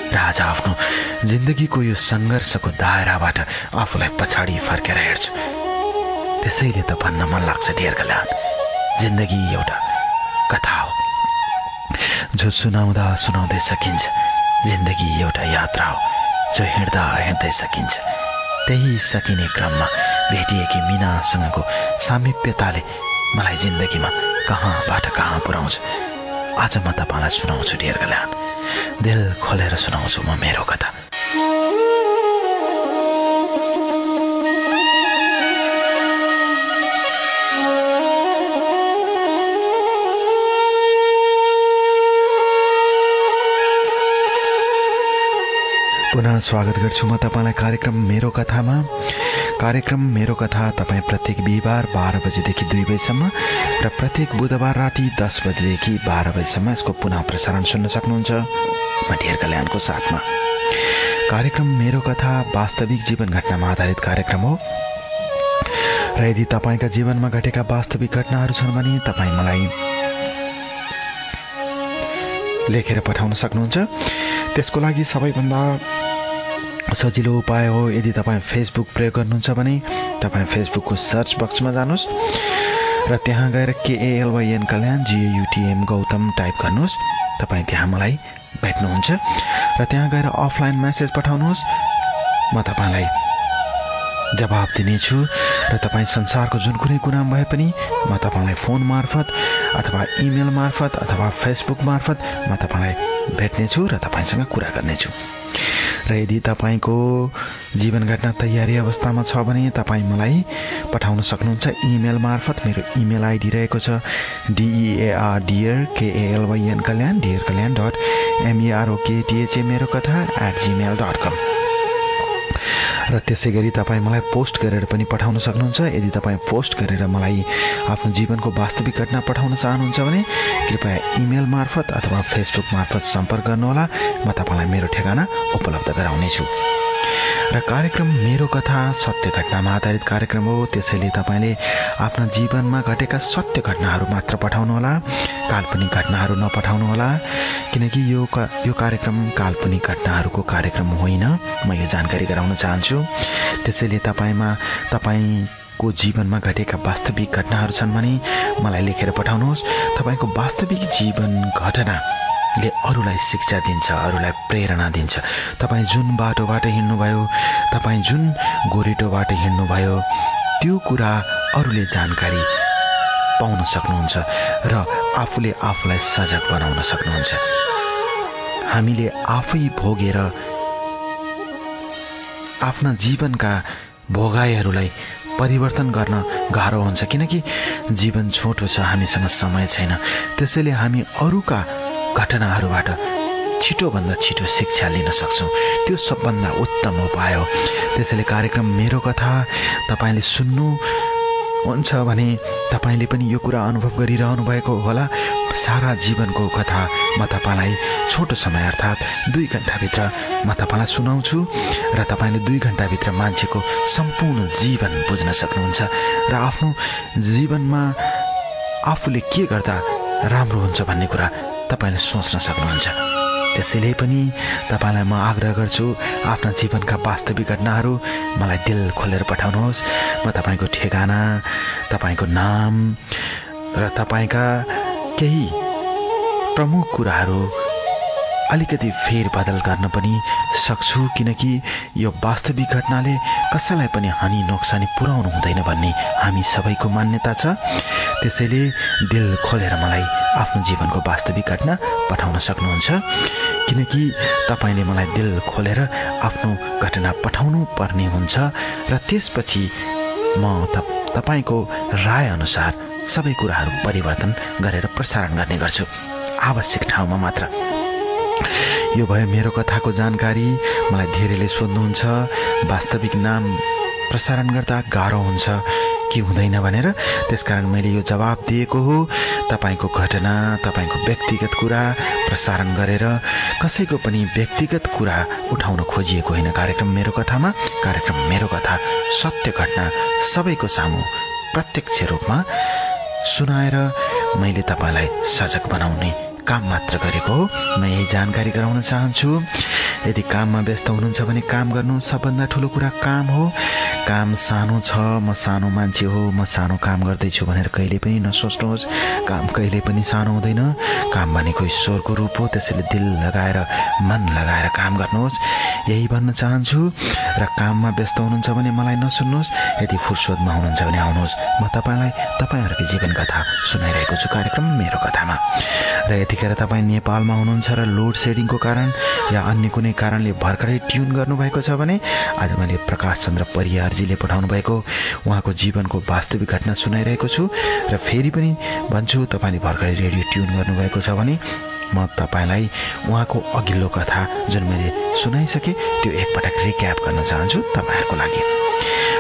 र आज आफ्नो जिन्दगीको यो सङ्घर्षको दायराबाट आफूलाई पछाडि फर्केर हेर्छु। त्यसैले त भन्न मन लाग्छ डियर कल्याण, जिन्दगी एउटा कथा हो जो सुनाउँदा सुनाउँदै सकिन्छ। जिन्दगी एउटा यात्रा हो जो हिँड्दा हिँड्दै सकिन्छ। त्यही सकिने क्रममा भेटिएकी मीनासँगको सामिप्यताले मलाई जिन्दगीमा कहाँबाट कहाँ पुर्याउँछ। आज म तपाईँलाई सुनाउँछु डियर कल्याण, दिल खोलेर सुनाउँछु म मेरो कथा। पुनः स्वागत गर्छु म तपाईँलाई कार्यक्रम मेरो कथामा। कार्यक्रम मेरो कथा तपाईँ प्रत्येक बिहिबार 12 बजेदेखि 2 बजेसम्म र प्रत्येक बुधबार राति 10 बजेदेखि 12 बजेसम्म यसको पुनः प्रसारण सुन्न सक्नुहुन्छ म डियर कल्याणको साथमा। कार्यक्रम मेरो कथा वास्तविक जीवन घटनामा आधारित कार्यक्रम हो र यदि तपाईँका जीवनमा घटेका वास्तविक घटनाहरू छन् भने तपाईँ मलाई लेखेर पठाउन सक्नुहुन्छ। त्यसको लागि सबैभन्दा सजिलो उपाय हो, यदि तपाईँ फेसबुक प्रयोग गर्नुहुन्छ भने तपाईँ फेसबुकको सर्च बक्समा जानुहोस् र त्यहाँ गएर KALYN कल्याण GAUTM गौतम टाइप गर्नुहोस्। तपाईँ त्यहाँ मलाई भेट्नुहुन्छ र त्यहाँ गएर अफलाइन मेसेज पठाउनुहोस्। म तपाईँलाई जवाब दिनेछु र तपाईँ संसारको जुन कुनै कुनामा भए पनि म तपाईँलाई फोन मार्फत अथवा इमेल मार्फत अथवा फेसबुक मार्फत म तपाईँलाई भेट्नेछु र तपाईँसँग कुरा गर्नेछु। र यदि तपाईँको जीवन घटना तयारी अवस्थामा छ भने तपाईँ मलाई पठाउन सक्नुहुन्छ इमेल मार्फत। मेरो इमेल आइडी रहेको छ DEARDEAR KALYN DEARKALYN.MEROKTHA मेरो कथा @gmail.com। र त्यसै गरी तपाईँ मलाई पोस्ट गरेर पनि पठाउन सक्नुहुन्छ। यदि तपाईँ पोस्ट गरेर मलाई आफ्नो जीवनको वास्तविक घटना पठाउन चाहनुहुन्छ भने कृपया इमेल मार्फत अथवा फेसबुक मार्फत सम्पर्क गर्नुहोला। म तपाईँलाई मेरो ठेगाना उपलब्ध गराउनेछु। र कार्यक्रम मेरो कथा सत्य घटनामा आधारित कार्यक्रम हो, त्यसैले तपाईँले आफ्ना जीवनमा घटेका सत्य घटनाहरू मात्र पठाउनुहोला, काल्पनिक घटनाहरू नपठाउनुहोला, किनकि यो कार्यक्रम काल्पनिक घटनाहरूको कार्यक्रम होइन। म यो जानकारी गराउन चाहन्छु। त्यसैले तपाईँको जीवनमा घटेका वास्तविक घटनाहरू छन् भने मलाई लेखेर पठाउनुहोस्। तपाईँको वास्तविक जीवन घटनाले अरूलाई शिक्षा दिन्छ, अरूलाई प्रेरणा दिन्छ। तपाईँ जुन बाटोबाट हिँड्नुभयो, तपाईँ जुन गोरेटोबाट हिँड्नुभयो, त्यो कुरा अरूले जानकारी पाउन सक्नुहुन्छ र आफूले आफूलाई सजग बनाउन सक्नुहुन्छ। हामीले आफै भोगेर आफ्ना जीवनका भोगाइहरूलाई परिवर्तन गर्न गाह्रो हुन्छ, किनकि जीवन छोटो छ, हामीसँग समय छैन। त्यसैले हामी अरूका घटनाहरूबाट छिटोभन्दा छिटो शिक्षा लिन सक्छौँ। त्यो सबभन्दा उत्तम उपाय हो। त्यसैले कार्यक्रम मेरो कथा तपाईँले सुन्नुहुन्छ भने तपाईँले पनि यो कुरा अनुभव गरिरहनु भएको होला। सारा जीवनको कथा म तपाईँलाई छोटो समय अर्थात् 2 घण्टाभित्र म तपाईँलाई सुनाउँछु र तपाईँले 2 घण्टाभित्र मान्छेको सम्पूर्ण जीवन बुझ्न सक्नुहुन्छ र आफ्नो जीवनमा आफूले के गर्दा राम्रो हुन्छ भन्ने कुरा तपाईँले सोच्न सक्नुहुन्छ। त्यसैले पनि तपाईँलाई म आग्रह गर्छु, आफ्ना जीवनका वास्तविक घटनाहरू मलाई दिल खोलेर पठाउनुहोस्। म तपाईँको ठेगाना, तपाईँको नाम र तपाईँका केही प्रमुख कुराहरू अलिकति फेरबदल गर्न पनि सक्छु, किनकि यो वास्तविक घटनाले कसैलाई पनि हानि नोक्सानी पुर्याउनु हुँदैन भन्ने हामी सबैको मान्यता छ। त्यसैले दिल खोलेर मलाई आफ्नो जीवनको वास्तविक घटना पठाउन सक्नुहुन्छ, किनकि तपाईले मलाई दिल खोलेर आफ्नो घटना पठाउनु पर्ने हुन्छ र त्यसपछि म तपाईको राय अनुसार सबै कुराहरू परिवर्तन गरेर प्रसारण गर्ने गर्छु, आवश्यक ठाउँमा मात्र। यो भयो मेरो कथाको जानकारी। मलाई धेरैले सोध्नुहुन्छ वास्तविक नाम प्रसारण गर्दा गाह्रो हुन्छ कि हुँदैन भनेर, त्यसकारण मैले यो जवाब दिएको हो। तपाईको घटना, तपाईको व्यक्तिगत कुरा प्रसारण गरेर कसैको पनि व्यक्तिगत कुरा उठाउन खोजिएको होइन कार्यक्रम मेरो कथामा। कार्यक्रम मेरो कथा सत्य घटना सबैको सामु प्रत्यक्ष रूपमा सुनाएर मैले तपाईलाई सजग बनाउने काम मात्र गरेको हो। म यही जानकारी गराउन चाहन्छु। यदि काममा व्यस्त हुनुहुन्छ भने काम गर्नु सबभन्दा ठुलो कुरा काम हो। काम सानो छ, म सानो मान्छे हो, म सानो काम गर्दैछु भनेर कहिले पनि नसोच्नुहोस्। काम कहिले पनि सानो हुँदैन। काम भनेको ईश्वरको रूप हो, त्यसैले दिल लगाएर मन लगाएर काम गर्नुहोस्, यही भन्न चाहन्छु। र काममा व्यस्त हुनुहुन्छ भने मलाई नसुन्नुहोस्, यदि फुर्सदमा हुनुहुन्छ भने आउनुहोस्, म तपाईलाई तपाईहरुको जीवन कथा सुनाइरहेको छु कार्यक्रम मेरो कथामा। र यतिखेर तपाईँ नेपालमा हुनुहुन्छ र लोड सेडिङको कारण या अन्य कुनै कारणले भर्खरै ट्युन गर्नुभएको छ भने आज मैले प्रकाश चन्द्र परियारजीले पठाउनु भएको उहाँको जीवनको वास्तविक घटना सुनाइरहेको छु। र फेरि पनि भन्छु, तपाईँले भर्खरै रेडियो ट्युन गर्नुभएको छ भने म तपाईलाई उहाँको अघिल्लो कथा जुन मैले सुनाइसकेँ त्यो एकपटक रिक्याप गर्न चाहन्छु तपाईहरुको लागि।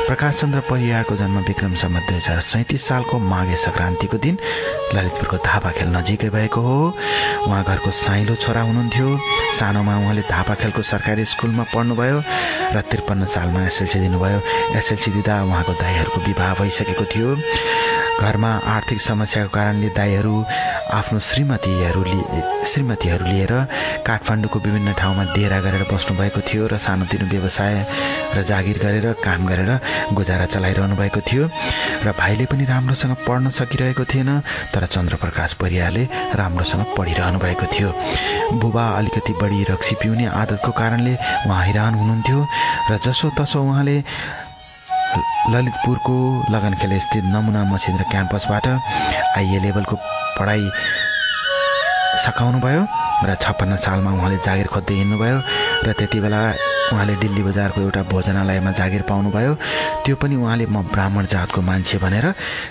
प्रकाश चन्द्र परियारको जन्म विक्रम सम्वत 2037 सालको माघे संक्रान्तिको दिन ललितपुरको धापाखेल नजिकै भएको हो। उहाँ घरको साइलो छोरा हुनुहुन्थ्यो। सानोमा उहाँले धापाखेलको सरकारी स्कुलमा पढ्नुभयो र 53 सालमा एसएलसी दिनुभयो। एसएलसी दिँदा उहाँको दाइहरूको विवाह भइसकेको थियो। घरमा आर्थिक समस्याको कारणले दाइहरू आफ्नो श्रीमतीहरू लिएर काठमाडौँको विभिन्न ठाउँमा डेरा गरेर बस्नुभएको थियो र सानोतिनो व्यवसाय र जागिर गरेर काम गरेर गुजारा चलाइरहनु भएको थियो। र भाइले पनि राम्रोसँग पढ्न सकिरहेको थिएन, तर चन्द्रप्रकाश परियारले राम्रोसँग पढिरहनु भएको थियो। बुबा अलिकति बढी रक्सी पिउने आदतको कारणले उहाँ हैरान हुनुहुन्थ्यो र जसोतसो उहाँले ललितपुरको लगनखेल स्थित नमुना मसिन्द्र क्याम्पसबाट आइए लेभलको पढाइ सकाउनुभयो र 56 सालमा उहाँले जागिर खोज्दै हिँड्नुभयो र त्यति बेला उहाँले दिल्ली बजारको एउटा भोजनालयमा जागिर पाउनुभयो। त्यो पनि उहाँले म ब्राह्मण जातको मान्छे भनेर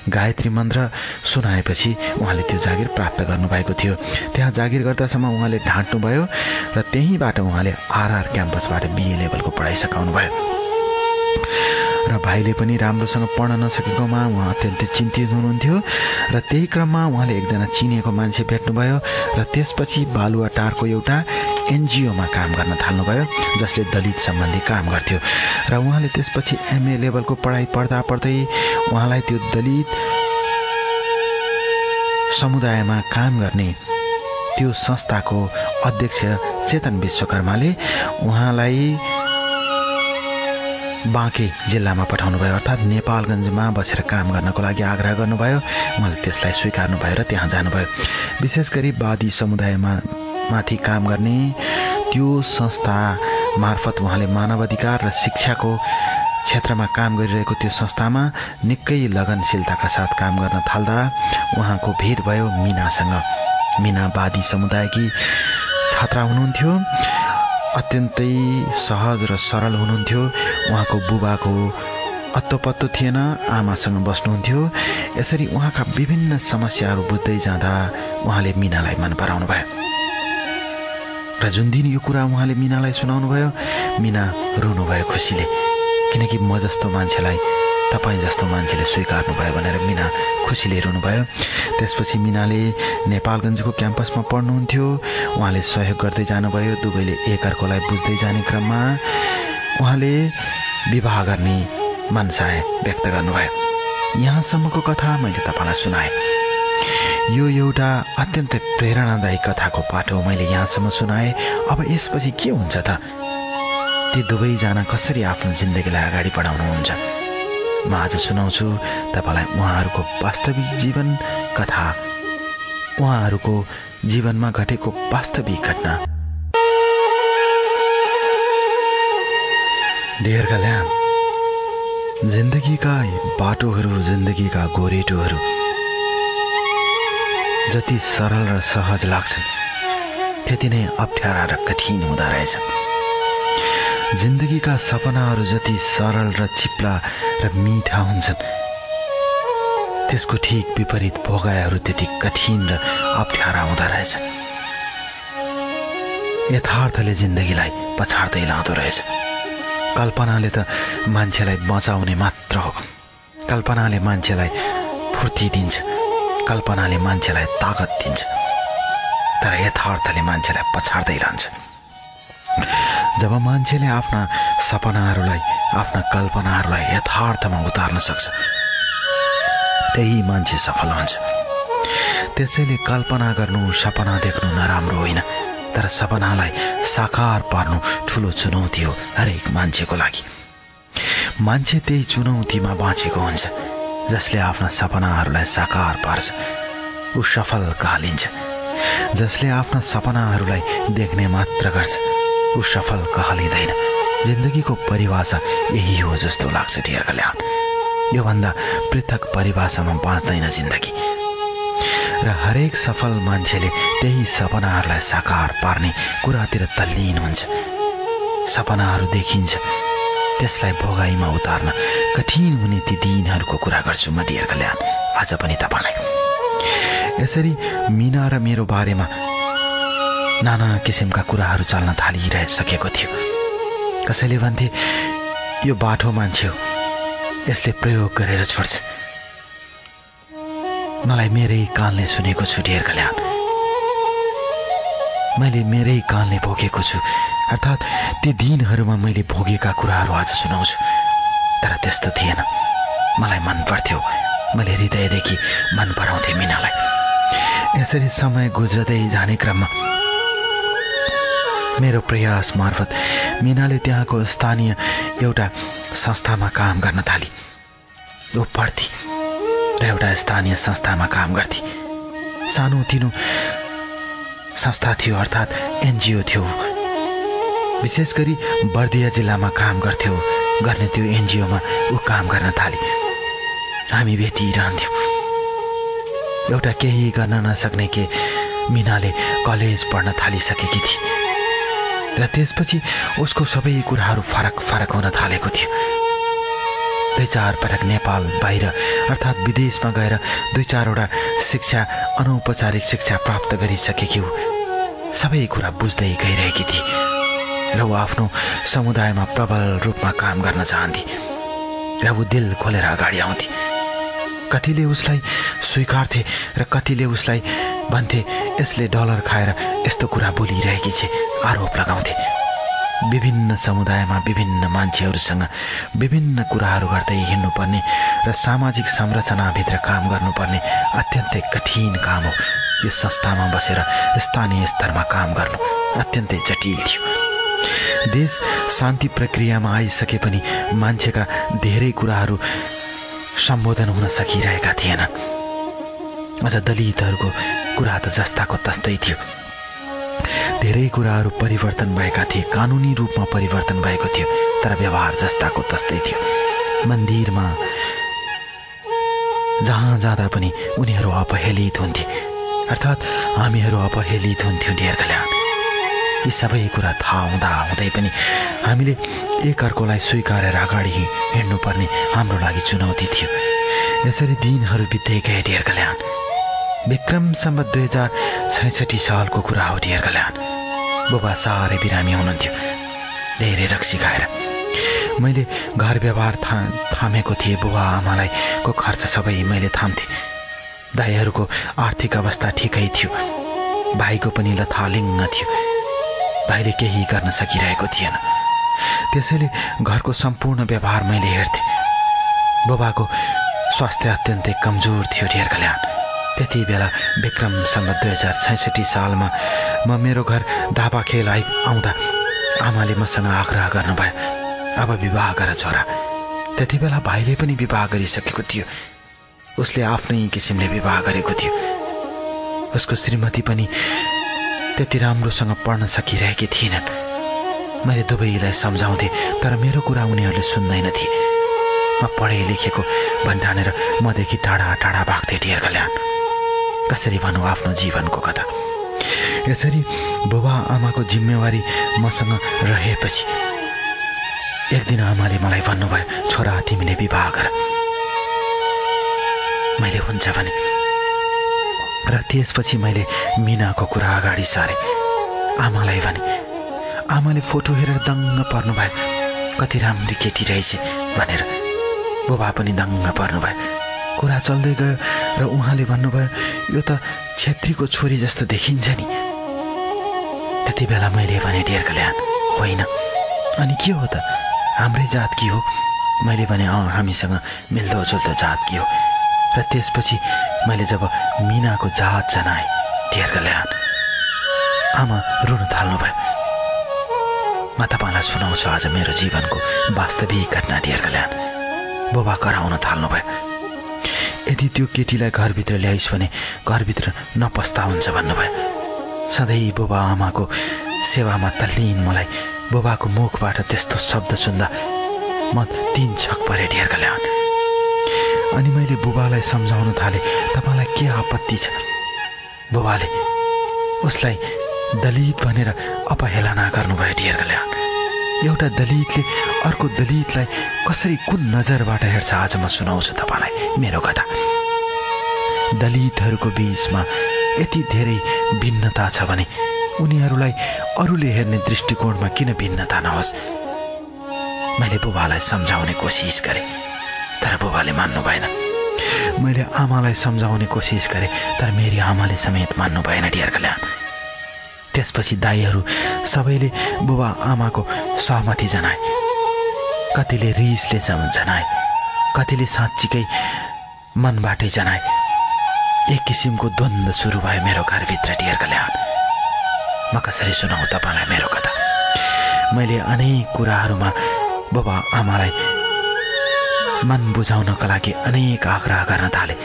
गायत्री मन्त्र सुनाएपछि उहाँले त्यो जागिर प्राप्त गर्नुभएको थियो। त्यहाँ जागिर गर्दासम्म उहाँले ढाँट्नुभयो र त्यहीँबाट उहाँले आरआर क्याम्पसबाट बिए लेभलको पढाइ सकाउनुभयो। र भाइले पनि राम्रोसँग पढ्न नसकेकोमा उहाँ अत्यन्तै चिन्तित हुनुहुन्थ्यो र त्यही क्रममा उहाँले एकजना चिनेको मान्छे भेट्नुभयो र त्यसपछि बालुवाटारको एउटा एनजिओमा काम गर्न थाल्नुभयो जसले दलित सम्बन्धी काम गर्थ्यो। र उहाँले त्यसपछि एमए लेभलको पढाइ पढ्दा पढ्दै उहाँलाई त्यो दलित समुदायमा काम गर्ने त्यो संस्थाको अध्यक्ष चेतन विश्वकर्माले उहाँलाई बाँके जिल्लामा पठाउनुभयो, अर्थात् नेपालगञ्जमा बसेर काम गर्नको लागि आग्रह गर्नुभयो। उहाँले त्यसलाई स्वीकार्नुभयो र त्यहाँ जानुभयो। विशेष गरी वादी समुदायमाथि काम गर्ने त्यो संस्था मार्फत उहाँले मानव अधिकार र शिक्षाको क्षेत्रमा काम गरिरहेको त्यो संस्थामा निकै लगनशीलताका साथ काम गर्न थाल्दा उहाँको भेट भयो मिनासँग। मिना वादी समुदायकी छात्रा हुनुहुन्थ्यो, अत्यन्तै सहज र सरल हुनुहुन्थ्यो। उहाँको बुबाको अत्तोपत्तो थिएन, आमासँग बस्नुहुन्थ्यो। यसरी उहाँका विभिन्न समस्याहरू बुझ्दै जाँदा उहाँले मिनालाई मन पराउनु भयो र जुन दिन यो कुरा उहाँले मिनालाई सुनाउनु भयो, मिना रुनुभयो खुसीले, किनकि म जस्तो मान्छेलाई तपाईँ जस्तो मान्छेले स्वीकार्नु भयो भनेर मिना खुसीले रुनुभयो। त्यसपछि मिनाले नेपालगञ्जको क्याम्पसमा पढ्नुहुन्थ्यो। उहाँले सहयोग गर्दै जानुभयो। दुवैले एकअर्कालाई बुझ्दै जाने क्रममा उहाँले विवाह गर्ने मनसाय व्यक्त गर्नुभयो। यहाँसम्मको कथा मैले तपाईँलाई सुनाएँ। यो एउटा अत्यन्तै प्रेरणादायी कथाको पाठो मैले यहाँसम्म सुनाएँ। अब यसपछि के हुन्छ त? ती दुवैजना कसरी आफ्नो जिन्दगीलाई अगाडि बढाउनुहुन्छ म आज सुनाउँछु तपाईँलाई उहाँहरूको वास्तविक जीवन कथा उहाँहरूको जीवनमा घटेको वास्तविक घटना। डियर कल्याण, जिन्दगीका बाटोहरू, जिन्दगीका गोरेटोहरू जति सरल र सहज लाग्छन् त्यति नै अप्ठ्यारा र कठिन हुँदा रहेछन्। जिन्दगीका सपनाहरू जति सरल र चिप्ला र मिठा हुन्छन् त्यसको ठिक विपरीत भोगाइहरू त्यति कठिन र अप्ठ्यारा हुँदा रहेछन्। यथार्थले जिन्दगीलाई पछाड्दै लाँदो रहेछ। कल्पनाले त मान्छेलाई बचाउने मात्र हो। कल्पनाले मान्छेलाई फुर्ती दिन्छ, कल्पनाले मान्छेलाई तागत दिन्छ, तर यथार्थले मान्छेलाई पछाड्दै लान्छ। जब मान्छेले आफ्ना सपनाहरूलाई, आफ्ना कल्पनाहरूलाई यथार्थमा उतार्न सक्छ त्यही मान्छे सफल हुन्छ। त्यसैले कल्पना गर्नु, सपना देख्नु नराम्रो होइन, तर सपनालाई साकार पार्नु ठुलो चुनौती हो हरेक मान्छेको लागि। मान्छे त्यही चुनौतीमा बाँचेको हुन्छ। जसले आफ्ना सपनाहरूलाई साकार पार्छ ऊ सफल कहलिन्छ। जसले आफ्ना सपनाहरूलाई देख्ने मात्र गर्छ ऊ सफल कहलिँदैन। जिन्दगीको परिभाषा यही हो जस्तो लाग्छ डियर कल्याण। योभन्दा पृथक परिभाषामा बाँच्दैन जिन्दगी। र हरेक सफल मान्छेले त्यही सपनाहरूलाई साकार पार्ने कुरातिर तल्लीन हुन्छ। सपनाहरू देखिन्छ, त्यसलाई भोगाइमा उतार्न कठिन हुने ती दिनहरूको कुरा गर्छु म डियर कल्याण आज पनि तपाईलाई। यसरी मीना र मेरो बारेमा नाना किसिमका कुराहरू चल्न थालिरहेसकेको थियो। कसैले भन्थे यो बाठो मान्छे हो, यसले प्रयोग गरेर छोड्छ। मलाई मेरै कानले सुनेको छु डियर कल्याण। मैले मेरै कानले भोगेको छु, अर्थात् ती दिनहरूमा मैले भोगेका कुराहरू आज सुनाउँछु। तर त्यस्तो थिएन। मलाई मन पर्थ्यो, मैले हृदयदेखि मन पराउँथेँ मीनालाई। यसरी समय गुज्रदै जाने क्रममा मेरो प्रयास मार्फत मीनाले त्यहाँको स्थानीय एउटा संस्थामा काम गर्न थाली। ऊ पढ्थी र एउटा स्थानीय संस्थामा काम गर्थी। सानोतिनो संस्था थियो, अर्थात् एनजिओ थियो। विशेष गरी बर्दिया जिल्लामा काम गर्थ्यो। गर्ने त्यो एनजिओमा ऊ काम गर्न थाली। हामी भेटिरहन्थ्यौँ। एउटा केही गर्न नसक्ने के मीनाले कलेज पढ्न थालिसकेकी थिए र त्यसपछि उसको सबै कुराहरू फरक फरक हुन थालेको थियो। 2-4 पटक नेपाल बाहिर अर्थात् विदेशमा गएर 2-4वटा शिक्षा, अनौपचारिक शिक्षा प्राप्त गरिसकेकी ऊ सबै कुरा बुझ्दै गइरहेकी थिए र ऊ आफ्नो समुदायमा प्रबल रूपमा काम गर्न चाहन्थे र ऊ दिल खोलेर अगाडि आउँथे। कतिले उसलाई स्वीकार्थे र कतिले उसलाई भन्थे यसले डलर खाएर यस्तो कुरा बोलिरहेकी छे, आरोप लगाउँथे। विभिन्न समुदायमा विभिन्न मान्छेहरूसँग विभिन्न कुराहरू गर्दै हिँड्नुपर्ने र सामाजिक संरचनाभित्र काम गर्नुपर्ने अत्यन्तै कठिन काम हो। यो संस्थामा बसेर स्थानीय स्तरमा काम गर्नु अत्यन्तै जटिल थियो। देश शान्ति प्रक्रियामा आइसके पनि मान्छेका धेरै कुराहरू सम्बोधन हुन सकिरहेका थिएनन्। अझ दलितहरूको कुरा त जस्ताको तस्तै थियो। धेरै कुराहरू परिवर्तन भएका थिए, कानुनी रूपमा परिवर्तन भएको थियो, तर व्यवहार जस्ताको तस्तै थियो। मन्दिरमा जहाँ जाँदा पनि उनीहरू अपहेलित हुन्थे, अर्थात् हामीहरू अपहेलित हुन्थ्यौँ डियर कल्याण। यी सबै कुरा थाहा हुँदै पनि हामीले एकअर्कोलाई स्वीकारेर अगाडि हिँड्नुपर्ने हाम्रो लागि चुनौती थियो। यसरी दिनहरू बित्दै गए डियर कल्याण। विक्रम सम्वत 2066 सालको कुरा हो डियर कल्याण। बुबा साह्रै बिरामी हुनुहुन्थ्यो, धेरै रक्सी खाएर। मैले घर व्यवहार थामेको थिएँ। बुबा आमालाई को खर्च सबै मैले थाम्थेँ। दाइहरूको आर्थिक अवस्था ठिकै थियो, भाइको पनि लथालिङ्ग थियो। भाइले केही गर्न सकिरहेको थिएन। त्यसैले घरको सम्पूर्ण व्यवहार मैले हेर्थेँ। बुबाको स्वास्थ्य अत्यन्तै कमजोर थियो डियर कल्याण। त्यति बेला विक्रम सम्वत 2066 सालमा म मेरो घर दाबा खेल आउँदा आमाले मसँग आग्रह गर्नुभयो, अब विवाह गर छोरा। त्यति बेला भाइले पनि विवाह गरिसकेको थियो। उसले आफ्नै किसिमले विवाह गरेको थियो। उसको श्रीमती पनि त्यति राम्रोसँग पढ्न सकिरहेकी थिएनन्। मैले दुवैलाई सम्झाउँथे, तर मेरो कुरा उनीहरूले सुन्दैनथे। म पढे लेखेको भन्ठानेर मदेखि टाढा टाढा भाग्थे डियर कल्याण। कसरी भनौँ आफ्नो जीवनको कथा। यसरी बुबा आमाको जिम्मेवारी मसँग रहेपछि एक दिन आमाले मलाई भन्नुभयो, छोरा तिमीले विवाह गर। मैले हुन्छ भने र त्यसपछि मैले मिनाको कुरा अगाडि सारेँ। आमालाई भने आमाले फोटो हेरेर दङ्ग पर्नुभयो, कति राम्री केटी रहेछ भनेर। बुबा पनि दङ्ग पर्नुभयो। कुरा चल्दै गयो र उहाँले भन्नुभयो, यो त छेत्रीको छोरी जस्तो देखिन्छ नि। त्यति बेला मैले भने डियर कल्याण, होइन अनि के हो त, हाम्रै जातकी हो। मैले भने हामीसँग मिल्दोजुल्दो जातकी हो। र त्यसपछि मैले जब मिनाको जात जनाएँ डियर कल्याण, आमा रुन थाल्नुभयो। म तपाईँलाई सुनाउँछु आज मेरो जीवनको वास्तविक घटना डियर कल्याण। बुबा कराउन थाल्नुभयो, यदि त्यो केटीलाई घरभित्र ल्याइस् भने घरभित्र नपस्ता हुन्छ भन्नुभयो। सधैँ बुबा आमाको सेवामा तल्लीन मलाई बुबाको मुखबाट त्यस्तो शब्द सुन्दा म 3 छक परे डियर कल्याण। अनि मैले बुबालाई सम्झाउन थालेँ, तपाईँलाई के आपत्ति छ? बुबाले उसलाई दलित भनेर अपहेलना गर्नुभयो डियर कल्याण। एउटा दलितले अर्को दलितलाई कसरी कुन नजरबाट हेर्छ आज म सुनाउँछु तपाईँलाई मेरो कथा। दलितहरूको बीचमा यति धेरै भिन्नता छ भने उनीहरूलाई अरूले हेर्ने दृष्टिकोणमा किन भिन्नता नहोस्? मैले बुबालाई सम्झाउने कोसिस गरेँ, तर बुबाले मान्नु भएन। मैले आमालाई सम्झाउने कोसिस गरेँ, तर मेरी आमाले समेत मान्नु भएन डियर कल्याण। त्यसपछि दाइहरू सबैले बुबा आमाको सहमति जनाए। कतिले रिसले जनाए, कतिले साँच्चीकै मनबाटै जनाए। एक किसिमको द्वन्द्व सुरु भयो मेरो घरभित्र डियर कल्याण। म कसरी सुनाउँ तपाईँलाई मेरो कथा। मैले अनेक कुराहरूमा बुबा आमालाई मन बुझाउनका लागि अनेक आग्रह गर्न थालेँ,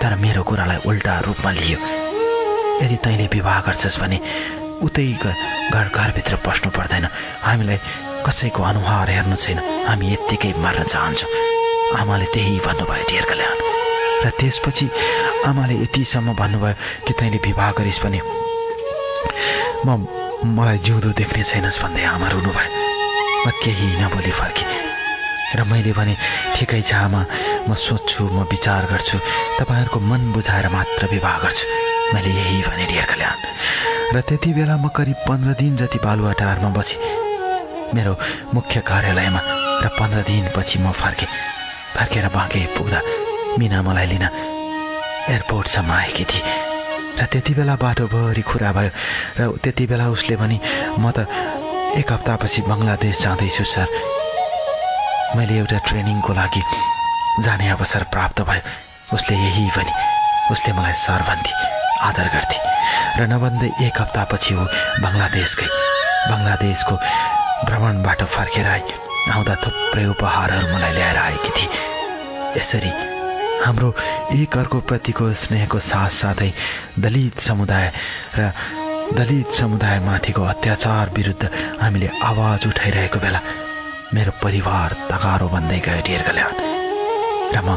तर मेरो कुरालाई उल्टा रूपमा लियो। यदि तैँले विवाह गर्छस् भने उतै घरभित्र पस्नु पर्दैन, हामीलाई कसैको अनुहार हेर्नु छैन, हामी यत्तिकै मर्न चाहन्छौँ। आमाले त्यही भन्नुभयो डियर कल्याण। र त्यसपछि आमाले यतिसम्म भन्नुभयो कि तैँले विवाह गरिस् भने मलाई जिउँदो देख्ने छैनस् भन्दै आमा रुनुभयो। म केही नबोली फर्केँ र मैले भने ठिकै छ आमा, म सोच्छु, म विचार गर्छु, तपाईँहरूको मन बुझाएर मात्र विवाह गर्छु। मैले यही भने डियर कल्याण। र त्यति बेला म करिब 15 दिन जति बालुवाटारमा बसेँ मेरो मुख्य कार्यालयमा। र 15 दिनपछि म फर्केर बाँके पुग्दा मिना मलाई लिन एयरपोर्टसम्म आएकी थिए। र त्यति बेला बाटोभरि कुरा भयो। र त्यति बेला उसले भने म त 1 हप्तापछि बङ्गलादेश जाँदैछु सर। मैले एउटा ट्रेनिङको लागि जाने अवसर प्राप्त भयो। उसले यही भने, उसले मलाई सर भन्थे, आदर गर्थे। र नभन्दै 1 हप्तापछि ऊ बङ्गलादेश गई। बङ्गलादेशको भ्रमणबाट फर्केर आउँदा थुप्रै उपहारहरू मलाई ल्याएर आएकी थिए। यसरी हाम्रो एक अर्को प्रतिको स्नेहको साथसाथै दलित समुदायमाथिको अत्याचार विरुद्ध हामीले आवाज उठाइरहेको बेला मेरो परिवार तगारो बन्दै गयो डियर कल्याण। र म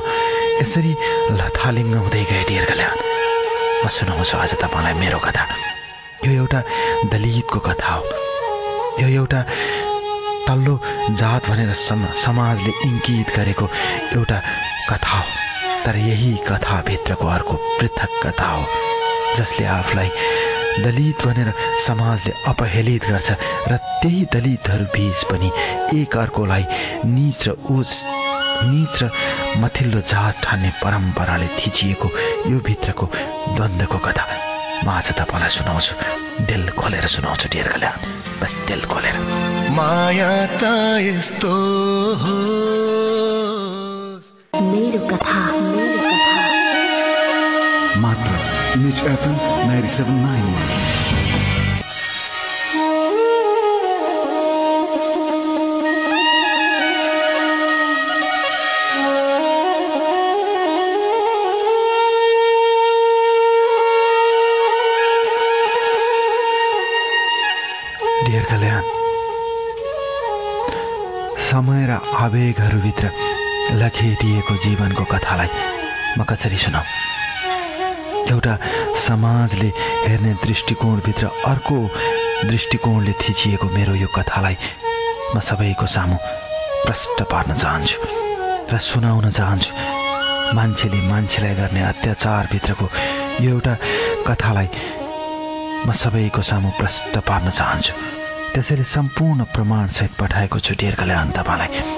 यसरी लथालिङ्ग हुँदै गएँ डियर कल्याण। म सुनाउँछु आज तपाईँलाई मेरो कथा। यो एउटा दलितको कथा हो। यो एउटा तल्लो जात भनेर समाजले इङ्गित गरेको एउटा कथा हो। तर यही कथाभित्रको अर्को पृथक कथा हो, जसले आफूलाई दलित भनेर समाजले अपहेलित गर्छ र त्यही दलितहरू बीच पनि एक अर्कोलाई नीच र मथिल्लो जात ठान्ने परम्पराले थिचिएको यो भित्रको द्वन्द्वको कथा म आज तपाईँलाई सुनाउँछु। दिल खोलेर सुनाउँछु डियर कल्याण, बस दिल खोलेर। माया त यस्तो हो मेरो कथा। मात्र इमेज एफएम 97.9। आवेगहरूभित्र लखेटिएको जीवनको कथालाई म कसरी सुनाऊ? एउटा समाजले हेर्ने दृष्टिकोणभित्र अर्को दृष्टिकोणले थिचिएको मेरो यो कथालाई म सबैको सामु प्रष्ट पार्न चाहन्छु र सुनाउन चाहन्छु। मान्छेले मान्छेलाई गर्ने अत्याचारभित्रको यो एउटा कथालाई म सबैको सामु प्रष्ट पार्न चाहन्छु। त्यसैले सम्पूर्ण प्रमाणसहित पठाएको छु डियर कल्याण तपाईँलाई।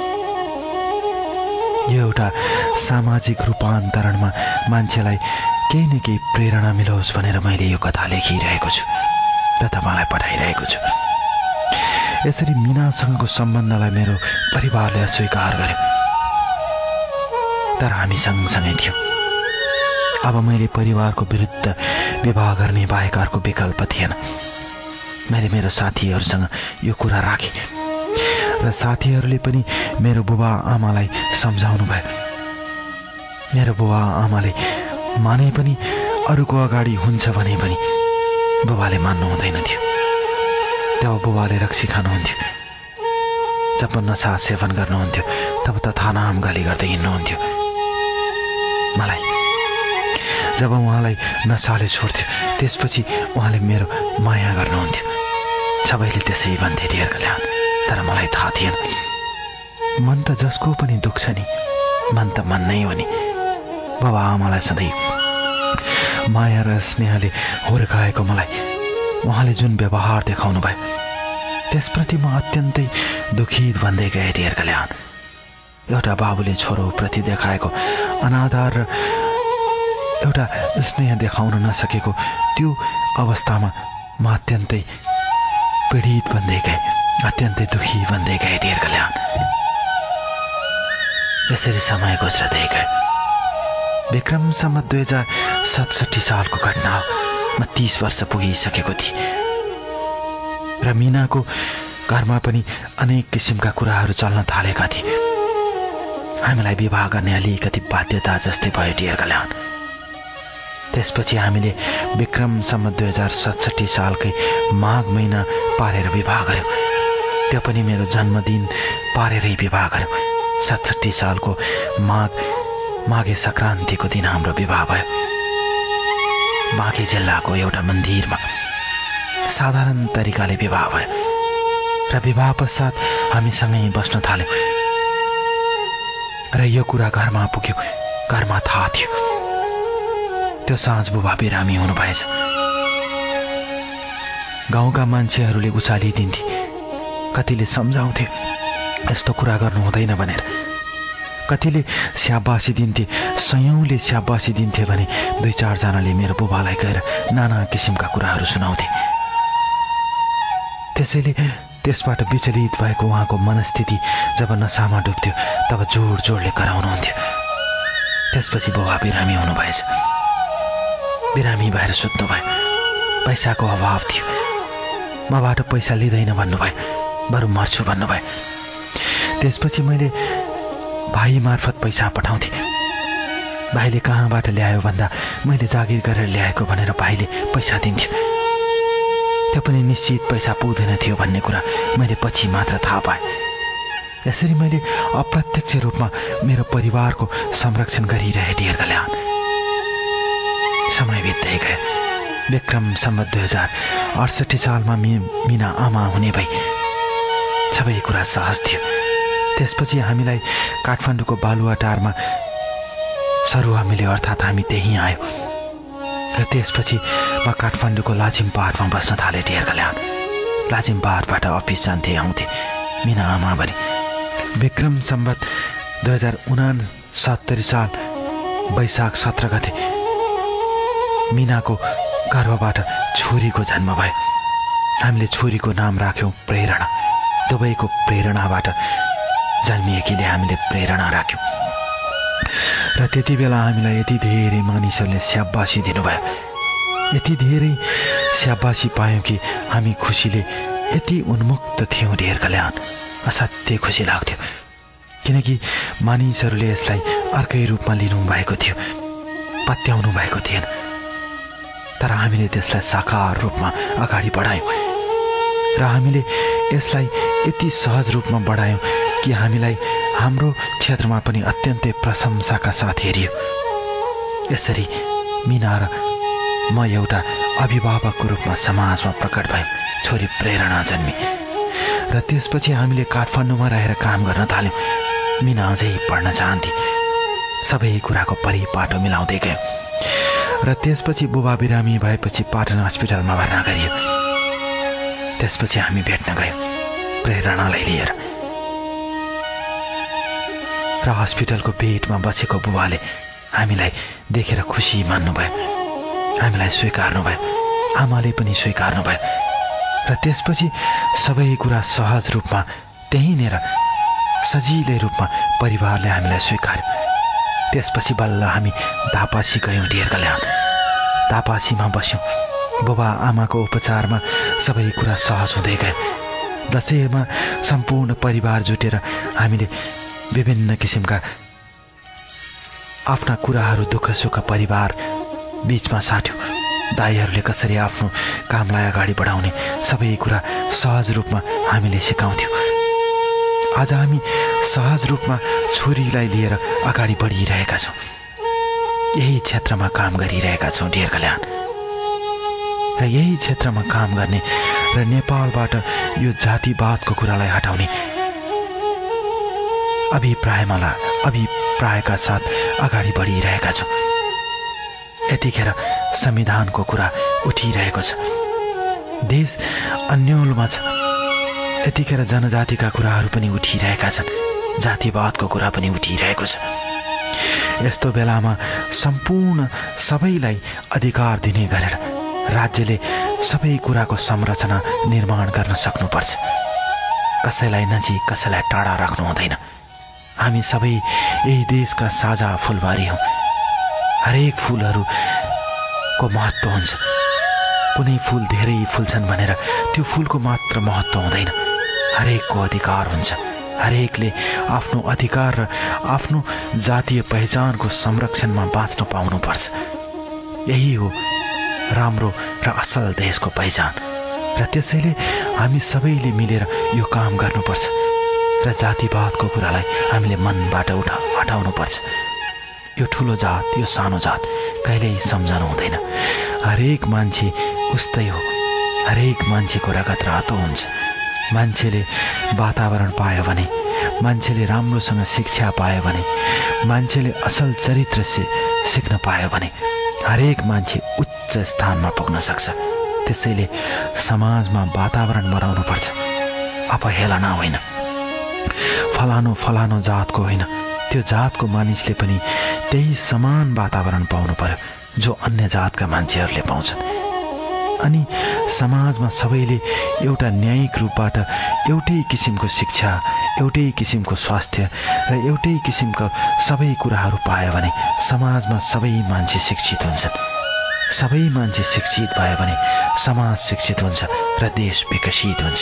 यो एउटा सामाजिक रूपान्तरणमा मान्छेलाई केही न केही प्रेरणा मिलोस् भनेर मैले यो कथा लेखिरहेको छु र तपाईँलाई पठाइरहेको छु। यसरी मिनासँगको सम्बन्धलाई मेरो परिवारले अस्वीकार गर्यो, तर हामी सँगसँगै थियौँ। अब मैले परिवारको विरुद्ध विवाह गर्ने बाहेक अर्को विकल्प थिएन। मैले मेरो साथीहरूसँग यो कुरा राखेँ र साथीहरूले पनि मेरो बुबा आमालाई सम्झाउनु भयो। मेरो बुबा आमाले माने पनि अरूको अगाडि हुन्छ भने पनि बुबाले मान्नु हुँदैन थियो। तब बुबाले रक्सी खानुहुन्थ्यो, जब नशा सेवन गर्नुहुन्थ्यो तब तथानाम गाली गर्दै हिँड्नुहुन्थ्यो मलाई। जब उहाँलाई नशाले छोड्थ्यो त्यसपछि उहाँले मेरो माया गर्नुहुन्थ्यो। सबैले त्यसै भन्थे डियर कल्याण, तर मलाई थाहा थिएन। मन त जसको पनि दुख्छ नि, मन त मन नै हो नि। बाबा आमालाई सधैँ माया र स्नेहले हुर्काएको मलाई उहाँले जुन व्यवहार देखाउनु भयो त्यसप्रति म अत्यन्तै दुखित भन्दै गएँ डियर कल्याण। एउटा बाबुले छोरोप्रति देखाएको अनादर र एउटा स्नेह देखाउन नसकेको त्यो अवस्थामा म अत्यन्तै पीडित भन्दै गएँ, अत्यन्तै दुखी भन्दै गएँ डियर कल्याण। यसरी समय गुज्रदै गयो। विक्रम सम्वत 2067 सालको घटना हो। म 30 वर्ष पुगिसकेको थिएँ र मिनाको घरमा पनि अनेक किसिमका कुराहरू चल्न थालेका थिए। हामीलाई विवाह गर्ने अलिकति बाध्यता जस्तै भयो डियर कल्याण। त्यसपछि हामीले विक्रम सम्वत 2067 सालकै माघ महिना पारेर विवाह गऱ्यौँ। त्यो पनि मेरो जन्मदिन पारेरै विवाह गऱ्यौँ। 67 सालको माघे सङ्क्रान्तिको दिन हाम्रो विवाह भयो। बाँके जिल्लाको एउटा मन्दिरमा साधारण तरिकाले विवाह भयो र विवाह पश्चात हामी सँगै बस्न थाल्यौँ र यो कुरा घरमा पुग्यो। घरमा थाहा थियो। त्यो साँझ बुबा बिरामी हुनुभएछ। गाउँका मान्छेहरूले उचालिदिन्थे, कतिले सम्झाउँथे यस्तो कुरा गर्नु हुँदैन भनेर, कतिले स्याबासी दिन्थे, सयौँले स्याबासी दिन्थे भने 2-4 जनाले मेरो बुबालाई गएर नाना किसिमका कुराहरू सुनाउँथे। त्यसैले त्यसबाट विचलित भएको उहाँको मनस्थिति जब नसामा डुब्थ्यो तब जोड जोडले कराउनुहुन्थ्यो। त्यसपछि बुबा बिरामी हुनुभएछ। बिरामी भएर सुत्नुभयो। पैसाको अभाव थियो। मबाट पैसा लिँदैन भन्नुभयो, बरु मर्छु भन्नुभयो। त्यसपछि मैले भाइ मार्फत पैसा पठाउँथेँ। भाइले कहाँबाट ल्यायो भन्दा मैले जागिर गरेर ल्याएको भनेर भाइले पैसा दिन्थ्यो। त्यो पनि निश्चित पैसा पुग्दैन थियो भन्ने कुरा मैले पछि मात्र थाहा पाएँ। यसरी मैले अप्रत्यक्ष रूपमा मेरो परिवारको संरक्षण गरिरहेँ डियर कल्याण। समय बित्दै गयो। विक्रम सम्वत 2068 सालमा मिना आमा हुने भई सबै कुरा सहज थियो। त्यसपछि हामीलाई काठमाडौँको बालुवाटारमा सरुवा मिल्यो, अर्थात् हामी त्यहीँ आयो र त्यसपछि म काठमाडौँको लाजिमपाहाडमा बस्न थालेँ डियर कल्याण। लाजिमपाहाडबाट अफिस जान्थेँ आउँथेँ मिना आमा भने। विक्रम सम्वत 2069 साल वैशाख 17 गते मिनाको गर्भबाट छोरीको जन्म भयो। हामीले छोरीको नाम राख्यौँ प्रेरणा। दुवैको प्रेरणाबाट जन्मिएकीले हामीले प्रेरणा राख्यौँ र त्यति बेला हामीलाई यति धेरै मानिसहरूले स्याबासी दिनुभयो, यति धेरै स्याबासी पायौँ कि हामी खुसीले यति उन्मुक्त थियौँ डियर कल्याण। असाध्यै खुसी लाग्थ्यो किनकि मानिसहरूले यसलाई अर्कै रूपमा लिनुभएको थियो, पत्याउनु भएको थिएन। तर हामीले त्यसलाई साकार रूपमा अगाडि बढायौँ। र हामीले यसलाई यति सहज रूपमा बढायौँ कि हामीलाई हाम्रो क्षेत्रमा पनि अत्यन्तै प्रशंसाका साथ हेरियो। यसरी मीना र म एउटा अभिभावकको रूपमा समाजमा प्रकट भयौँ। छोरी प्रेरणा जन्मी र त्यसपछि हामीले काठमाडौँमा रहेर काम गर्न थाल्यौँ। मीना अझै पढ्न चाहन्थे। सबै कुराको परिपाटो मिलाउँदै गयो र त्यसपछि बुबा बिरामी भएपछि पाटन हस्पिटलमा भर्ना गरियो। त्यसपछि हामी भेट्न गयौँ प्रेरणालाई लिएर र हस्पिटलको बेडमा बसेको बुबाले हामीलाई देखेर खुसी मान्नुभयो, हामीलाई स्वीकार्नुभयो, आमाले पनि स्वीकार्नुभयो र त्यसपछि सबै कुरा सहज रूपमा त्यहीँनिर सजिलै रूपमा परिवारले हामीलाई स्वीकार्यो। त्यसपछि बल्ल हामी धापासी गयौँ डियरकल्याण। धापासीमा बस्यौँ। बुबा आमाको उपचारमा सबै कुरा सहज हुँदै गयो। दसैँमा सम्पूर्ण परिवार जुटेर हामीले विभिन्न किसिमका आफ्ना कुराहरू दुःख सुख परिवार बीचमा साट्यौँ। दाइहरूले कसरी आफ्नो कामलाई अगाडि बढाउने सबै कुरा सहज रूपमा हामीले सिकाउँथ्यौँ। आज हामी सहज रूपमा छोरीलाई लिएर अगाडि बढिरहेका छौँ। यही क्षेत्रमा काम गरिरहेका छौँ डियरकल्याण। र यही क्षेत्रमा काम गर्ने र नेपालबाट यो जातिवादको कुरालाई हटाउने अभिप्रायका साथ अगाडि बढिरहेका छौँ। यतिखेर संविधानको कुरा उठिरहेको छ। देश अन्योलमा छ। यतिखेर जनजातिका कुराहरू पनि उठिरहेका छन्। जातिवादको कुरा पनि उठिरहेको छ। यस्तो बेलामा सम्पूर्ण सबैलाई अधिकार दिने गरेर राज्यले सबै कुराको संरचना निर्माण गर्न सक्नुपर्छ। कसैलाई नजिक कसैलाई टाढा राख्नु हुँदैन। हामी सबै यही देशका साझा फुलबारी हौँ। हरेक फुलहरूको महत्त्व हुन्छ। कुनै फुल धेरै फुल्छन् भनेर त्यो फुलको मात्र महत्त्व हुँदैन। हरेकको अधिकार हुन्छ। हरेकले आफ्नो अधिकार र आफ्नो जातीय पहिचानको संरक्षणमा बाँच्न पाउनुपर्छ। यही हो राम्रो र असल देशको पहिचान। र त्यसैले हामी सबैले मिलेर यो काम गर्नुपर्छ र जातिवादको कुरालाई हामीले मनबाट हटाउनुपर्छ। यो ठुलो जात यो सानो जात कहिल्यै सम्झनु हुँदैन। हरेक मान्छे उस्तै हो। हरेक मान्छेको रगत रातो हुन्छ। मान्छेले वातावरण पायो भने, मान्छेले राम्रोसँग शिक्षा पायो भने, मान्छेले असल चरित्र सिक्न पायो भने हरेक मान्छे उच्च स्थानमा पुग्न सक्छ। त्यसैले समाजमा वातावरण बनाउनुपर्छ। अपहेलना होइन। फलानो जातको होइन, त्यो जातको मानिसले पनि त्यही समान वातावरण पाउनु पर्यो जो अन्य जातका मान्छेहरूले पाउँछन्। अनि समाजमा सबैले एउटा न्यायिक रूपबाट एउटै किसिमको शिक्षा, एउटै किसिमको स्वास्थ्य र एउटै किसिमका सबै कुराहरू पायो भने समाजमा सबै मान्छे शिक्षित हुन्छन्। सबै मान्छे शिक्षित भयो भने समाज शिक्षित हुन्छ र देश विकसित हुन्छ।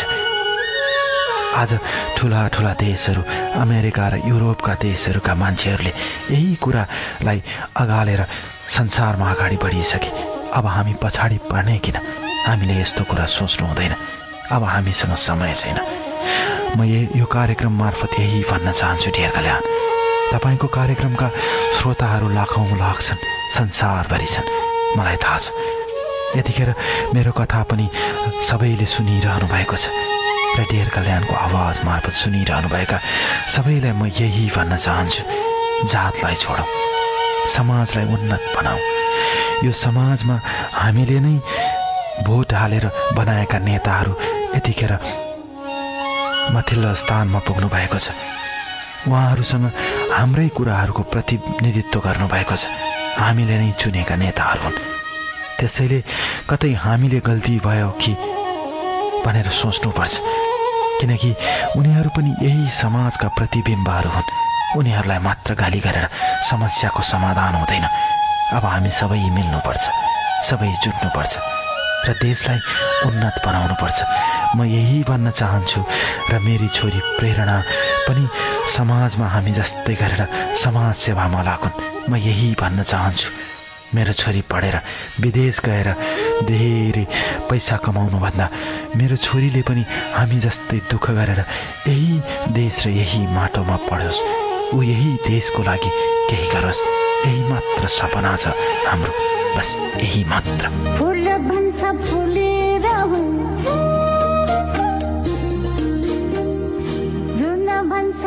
आज ठुला ठुला देशहरू, अमेरिका र युरोपका देशहरूका मान्छेहरूले यही कुरालाई अगालेर संसारमा अगाडि बढिसके। अब हामी पछाडि पर्ने किन? हामीले यस्तो कुरा सोच्नु हुँदैन। अब हामीसँग समय छैन। म यो कार्यक्रम मार्फत यही भन्न चाहन्छु डियरकल्याण। तपाईँको कार्यक्रमका श्रोताहरू लाखौँ लाग्छन्, संसारभरि छन्, मलाई थाहा छ। यतिखेर मेरो कथा पनि सबैले सुनिरहनु भएको छ र डियरकल्याणको आवाज मार्फत सुनिरहनुभएका सबैलाई म यही भन्न चाहन्छु, जातलाई छोडौँ, समाजलाई उन्नत बनाऊ। यो समाजमा हामीले नै भोट हालेर बनाएका नेताहरू यतिखेर माथिल्लो स्थानमा पुग्नु भएको छ। उहाँहरूसँग हाम्रै कुराहरूको प्रतिनिधित्व गर्नुभएको छ। हामीले नै चुनेका नेताहरू हुन्। त्यसैले कतै हामीले गल्ती भयो कि भनेर सोच्नुपर्छ, किनकि उनीहरू पनि यही समाजका प्रतिबिम्बहरू हुन्। उनीहरूलाई मात्र गाली गरेर समस्याको समाधान हुँदैन। अब हामी सबै मिल्नुपर्छ, सबै जुट्नुपर्छ र देशलाई उन्नत बनाउनुपर्छ। म यही भन्न चाहन्छु र मेरी छोरी प्रेरणा पनि समाजमा हामी जस्तै गरेर समाज सेवामा लागुन्। म यही भन्न चाहन्छु। मेरो छोरी पढेर विदेश गएर धेरै पैसा कमाउनुभन्दा मेरो छोरीले पनि हामी जस्तै दुःख गरेर यही देश र यही माटोमा पढोस्, ऊ यही देशको लागि केही गरोस्, यही मात्र सपना छ हाम्रो, बस यही मात्र। फुल भन्छ फुलेर जुन भन्छ